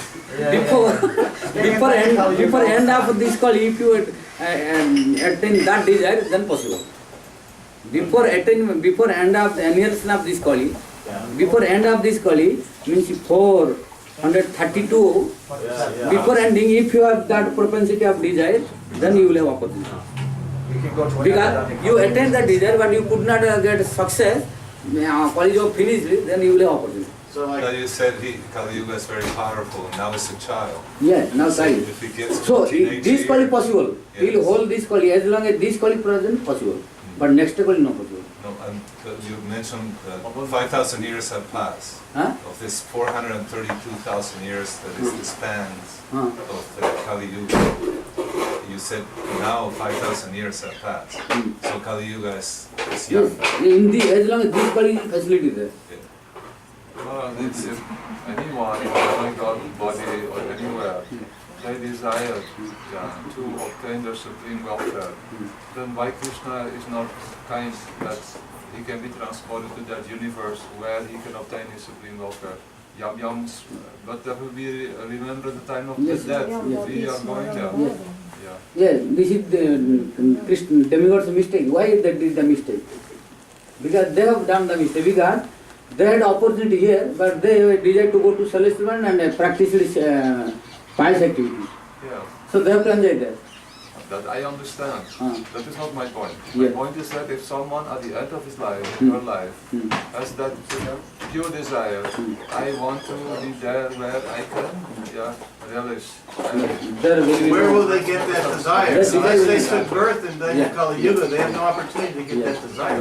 before end of this Kali, if you attain that desire, then possible. Before end of the annihilation of this Kali, before end of this Kali means 432. Before ending, if you have that propensity of desire, then you will have opportunity. Because you attain that desire, but you could not get success. Kali Yuga finished, then you will have opportunity. So you said Kali Yuga is very powerful, and now it's a child. Yes, now So child. if he gets So to teenage this Kali years- possible. He will hold this Kali as long as this Kali present possible. But next Kali no possible. No, you mentioned that 5,000 years have passed. Huh? Of this 432,000 years that is the spans of the Kali Yuga, you said now 5,000 years have passed. So Kali Yuga is young. Yes, as long as this Kali facility is there. Well, it's if anyone in the God body or anywhere, they desire to obtain their supreme welfare, then why Krishna is not kind that he can be transported to that universe where he can obtain his supreme welfare? But that will be, remember the time of Yes, the death, yes, we are going there. Yes. Yeah. Yes, this is the Krishna demigod's mistake. Why that is the mistake? Because they have done the mistake. Because they had opportunity here, but they decided to go to celestial one and practice pious activity. Yeah. So they have to enjoy that. That I understand. That is not my point. Yeah. My point is that if someone at the end of his life, her life, has that pure desire, I want to be there where I can relish. Where will they get that desire? Unless they took birth in Danya Kali Yuga, they have no opportunity to get that desire.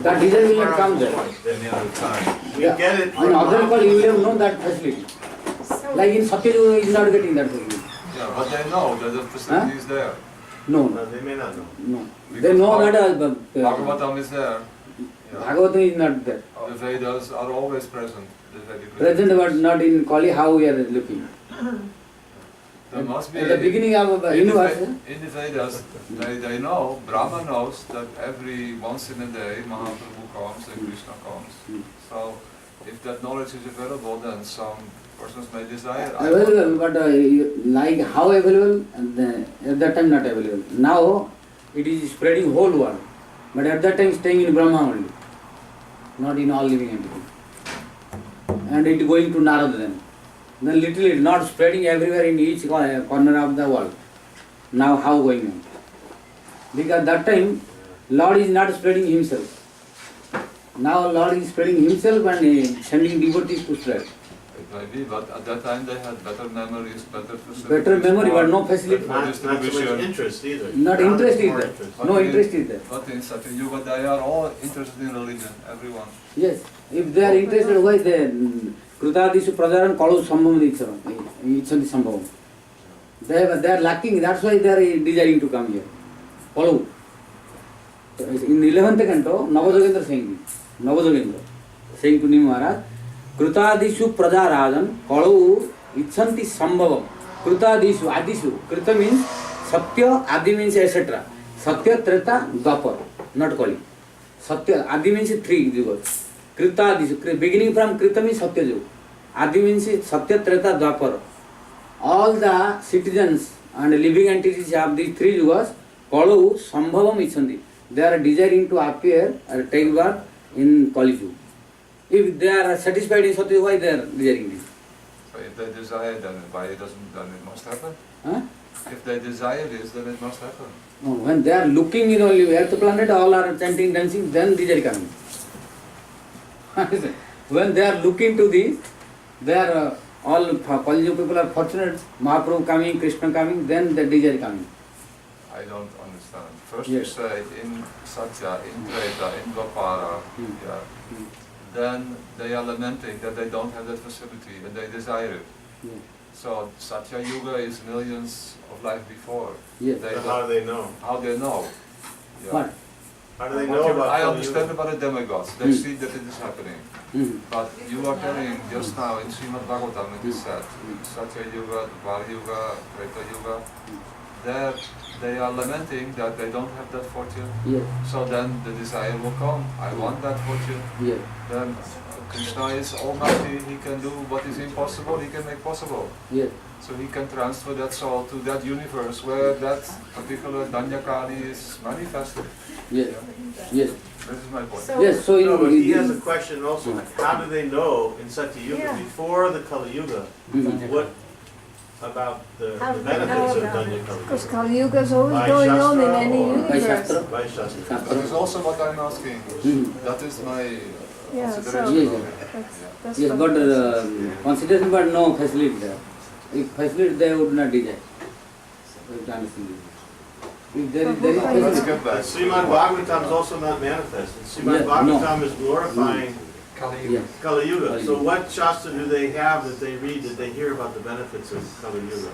That desire will not come there. Any other time. We get it. In other Kali you will have no that facility. Like in Satyayuga is not getting that facility. Yeah, but they know that the facility is there. No. They may not know. No. They know that Bhagavatam is there. Bhagavatam is not there. The Vedas are always present. Present but not in Kali how we are looking. There must be At the beginning of the universe. In the Vedas, they know, Brahma knows that every once in a day Mahaprabhu comes and Krishna comes. So if that knowledge is available, then some persons may desire. Available, but like how available? At that time not available. Now it is spreading whole world, but at that time staying in Brahma only, not in all living entities. And it going to Narada then. Then little not spreading everywhere in each corner of the world. Now how going on? Because that time Lord is not spreading himself. Now Lord is spreading himself and sending devotees to spread. It may be, but at that time they had better memories, better facilities. Better memory, but no facility. Not so much interest either. Not Now interest there's more either. interest. No interest either. But in Satya Yuga they are all interested in religion, everyone. Yes, if they are interested, why they Krutadishu Pradaran Kalu Sambhavam Ichanti Sambhavam. They are lacking, that's why they are desiring to come here. Follow. In 11th canto, Navajogendra saying to Nima Maharaj, Krutadishu Pradarajan Kalu Ichanti Sambhavam. Krutadishu, Adishu. Kruta means Satya, Adi means etc. Satya, Treta, Dwapar, not Kali. Satya, Adi means 3 yugas. Krita, beginning from Krita means Satya Yuga. Adi means Satya, Treta, Dwapar. All the citizens and living entities of these 3 yugas, Kalu, Sambhavam Ichanti. They are desiring to appear or take birth in Kali Yuga. If they are satisfied in Satya, why they are desiring this? So if they desire, then why it doesn't? Then it must happen. Huh? If they desire this, then it must happen. No, when they are looking in only Earth planet, all are chanting, dancing, then these are coming. When they are looking to this, they are all Kali Yuga people are fortunate. Mahaprabhu coming, Krishna coming, then the these are coming. I don't understand. First Yes. you say in Satya, in Treta, in Dwapara, yeah. Then they are lamenting that they don't have that facility and they desire it. Yeah. So Satya Yuga is millions of life before. Yes. So how do they know? How they know? Yeah. What? How do they know about I Kali understand Yuga? about the demigods. They see that it is happening. But you are telling just now in Srimad Bhagavatam it is said, Satya Yuga, Dwapara Yuga, Treta Yuga, there they are lamenting that they don't have that fortune. Yes. So then the desire will come. I want that fortune. Yes. Then Krishna is almighty, he can do what is impossible, he can make possible. Yes. So he can transfer that soul to that universe where that particular Danyakali is manifested. Yes. Yes. This is my point. Yes, so No, but in, he has a question also. How do they know in Satya Yuga, Yeah. before the Kali Yuga, what about the How do they benefits know of about Danya Kali Because Yuga? Kali Yuga is always By going on in Shastra any or- by universe. Shastra. By Shastra. That is also what I'm asking. That is my Yeah, so consideration. that's yes, what but it is. consideration, but no facility there. If facility they would not desire. You have to understand this. If there is Let's facility. get But back. Srimad Bhagavatam is also not manifested. Srimad Yeah, Bhagavatam is glorifying Yes. Kali Yuga. Kali So Yuga. what Shastra do they have that they read, that they hear about the benefits of Kali Yuga?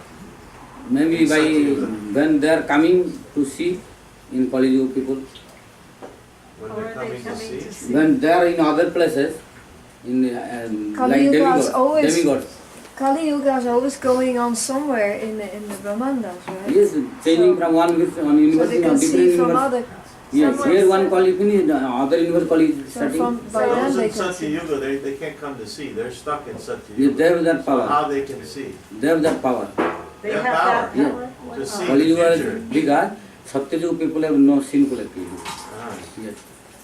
Maybe by Satya Yuga. when they are coming to see in Kali Yuga people, When Or they're are they coming to coming see? to see? when they are in other places, in Kali like Yuga is demigods, always- demigods. Kali Yuga is always going on somewhere in the Brahmandas, right? Yes, changing from one So universe they to can different see from universe. other. Yes, somewhere. here one Kali finished, other universe Kali is So starting. from by So then those they in can Satya see. Yuga, they can't come to see. They're stuck in Satya Yes, they Yuga. have that So power. how they can see? They have that power. They have have power. that Yeah. power? To see Kali the Yuga future. is because Satyajug people have no sinful activity. Ah. Yes.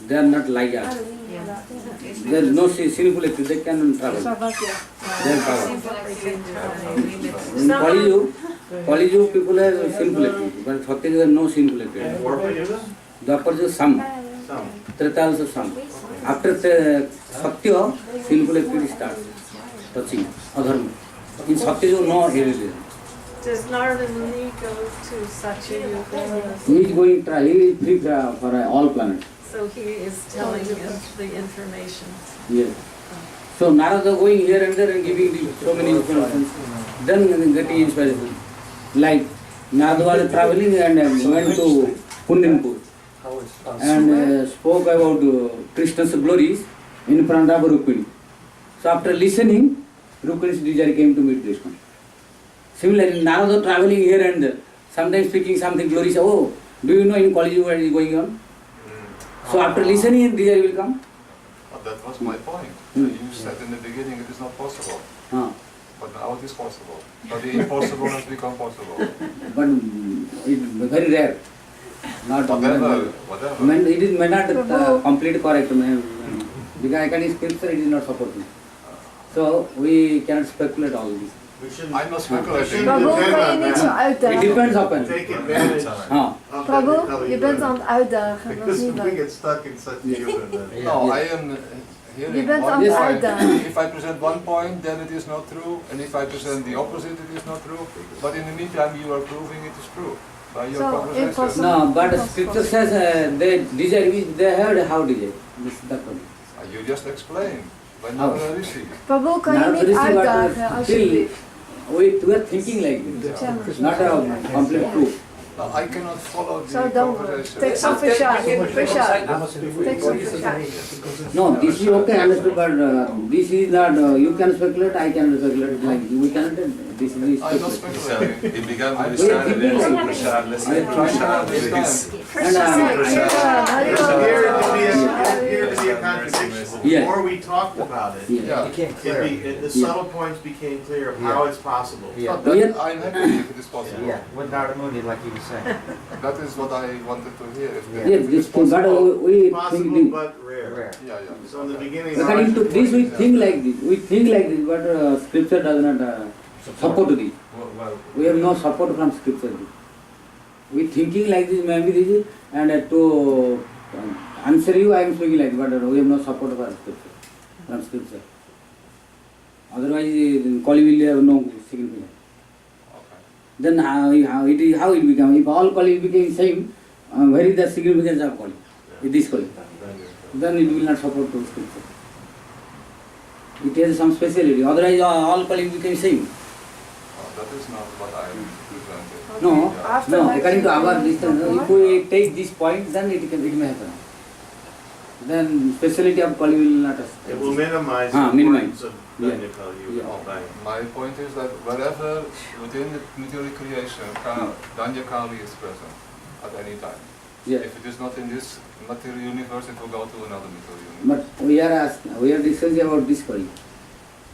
They are not like How us. do we know that? There is no sinful activity. They can travel. Sarvatya. They have power. In Kali Yuga people have sinful activity, but Satyajug have no sinful And activity. Dwapara Yuga? Dwapara is some. Some. Treta also some. After Satya, sinful activity starts. Touching, adharma. In Satyajug, no religion. Does Narada Muni go to Satya Yuga? He is going to try. He is free for all planets. So he is telling us the information. Yes. So Narada going here and there and giving so many information. Then getting inspiration. Like Narada was traveling and went to Punninpur and spoke about Krishna's glories in front of Rukmini. So after listening, Rukmini's desire came to meet Krishna. Similarly, Narada traveling here and there, sometimes speaking something glorious. Oh, do you know in Kali Yuga what is going on? So after listening, desire will come. That was my point. You said in the beginning it is not possible. But now it is possible. But the impossible has become possible. But it's very rare. Not Whatever. It is may not complete correct. Because I can scripture, it is not supporting. So we cannot speculate all this. I'm not speculating. Prabhu, kan je niet zo It uitdagen? depends upon. Take advantage of Prabhu, je bent aan het uitdagen, dat is Because niet we waar. get stuck in such humor then. No, I am Je hearing bent aan one het point. uitdagen. If I present one point, then it is not true. And if I present the opposite, it is not true. But in the meantime, you are proving it is true by your conversation. No, but scripture says they desire, they heard how desire. This is the problem. You just explained by Narada Rishi. Prabhu, kan je niet uitdagen, alsjeblieft? We are thinking like this, not a complete proof. No, I cannot follow the So don't conversation. take some fish out. Fish out. Take some fish out. No, this is okay, understood, but this is not, you can speculate, I can speculate, like we cannot, this is I'm not speculating. He began with the standard and Prashad, let's let Prashad do his. Here to be a contradiction. Before we talked about it, the subtle points became clear of how it's possible. I'm happy if it is possible. Yeah, with Narada Muni, like you were saying. That is what I wanted to hear. Yes, this but we Possible think, but rare. Yeah. So in the beginning, according to this we think like this, but scripture does not support this. We have no support from scripture. We thinking like this, maybe this is, and to answer you I am speaking like this, but we have no support from scripture. Otherwise Kali will have no significance. Then how it become? If all Kali became same, where is the significance of Kali? This Kali. Then it will not support to scripture. It has some speciality. Otherwise all Kali became same. That is not what I presented. No. According to our distance, if we take this point, then it may happen. Then speciality of Kali will not. It will minimize the importance of Danya Kali. My point is that wherever within the material creation, Danya Kali is present at any time. If it is not in this material universe, it will go to another material universe. But we are discussing about this Kali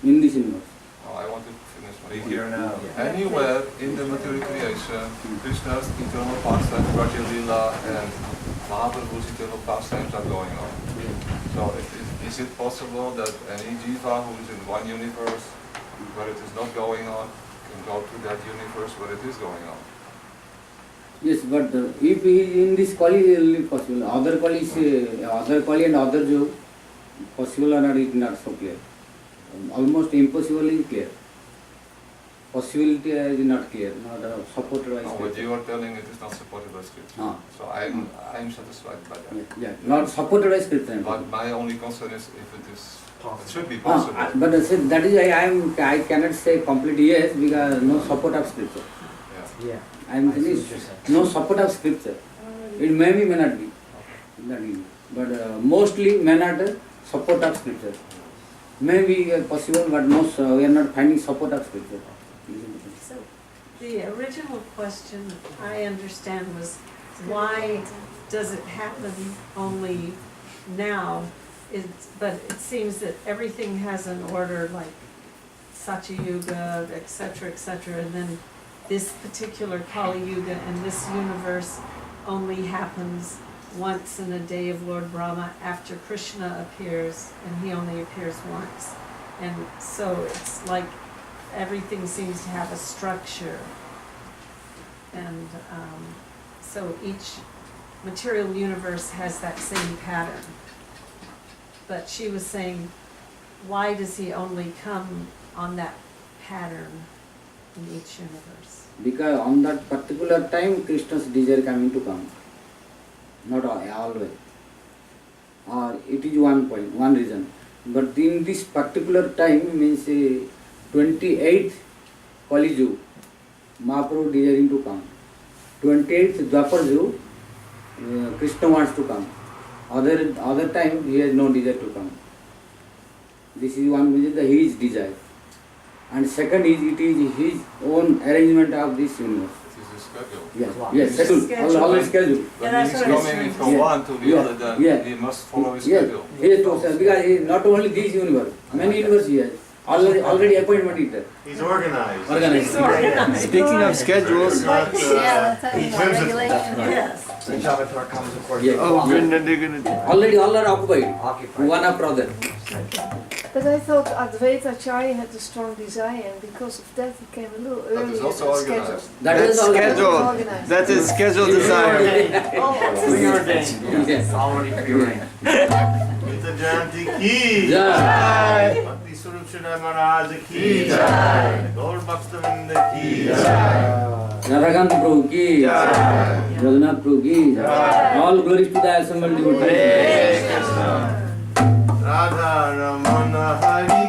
in this universe. I want to finish my Be here now. Anywhere in the material creation, Krishna's eternal pastimes, Raja Lila, and Mahaprabhu's eternal pastimes are going on. So is it possible that any jiva who is in one universe where it is not going on can go to that universe where it is going on? Yes, but if he is in this Kali, it will be possible. Other Kali and other Job, possible or not, it is not so clear. Almost impossible is clear. Possibility is not clear, not supported by scripture. But you are telling it is not supported by scripture. So I'm satisfied by that. Yeah, not supported by scripture. But my only concern is if it is possible. It should be possible. But that is why I cannot say completely yes, because no support of scripture. Yeah. I am saying no support of scripture. It may be, may not be. That is, but mostly may not support of scripture. May be possible, but we are not finding support of scripture. So the original question I understand was, why does it happen only now? But it seems that everything has an order, like Satya Yuga, etc., and then this particular Kali Yuga and this universe only happens once in a day of Lord Brahma after Krishna appears, and he only appears once. And so it's like everything seems to have a structure. And so each material universe has that same pattern. But she was saying, why does he only come on that pattern in each universe? Because on that particular time, Krishna's desire coming to come. Not always. Or it is one point, one reason. But in this particular time, means 28th Kali Yuga, Mahaprabhu desiring to come. 28th Dwapar Yuga, Krishna wants to come. Other time, he has no desire to come. This is one reason, his desire. And second is, it is his own arrangement of this universe. his schedule. Yes, schedule. Always schedule. When he is coming from one to the other, then he must follow his schedule. Yes, because he, not only this universe, many universe he has. Already appointment is there. He's organized. Speaking of schedules, Yes. So Javatar comes, of course. Already all are occupied. One after other. But I thought Advaita Acharya had a strong desire, and because of that he came a little earlier. That is also organized. That's scheduled. That's his scheduled desire. Preordained. Yes. Already preordained. Gita Jayanti ki jai. Bhakti Swarup Sridhar Maharaj ki jai. Gaur Bhaktivinoda ki jai. Radhakant Prabhu ki jai. Raghunath Prabhu ki jai. All glories to the assembled devotees. Radha Ramana Hari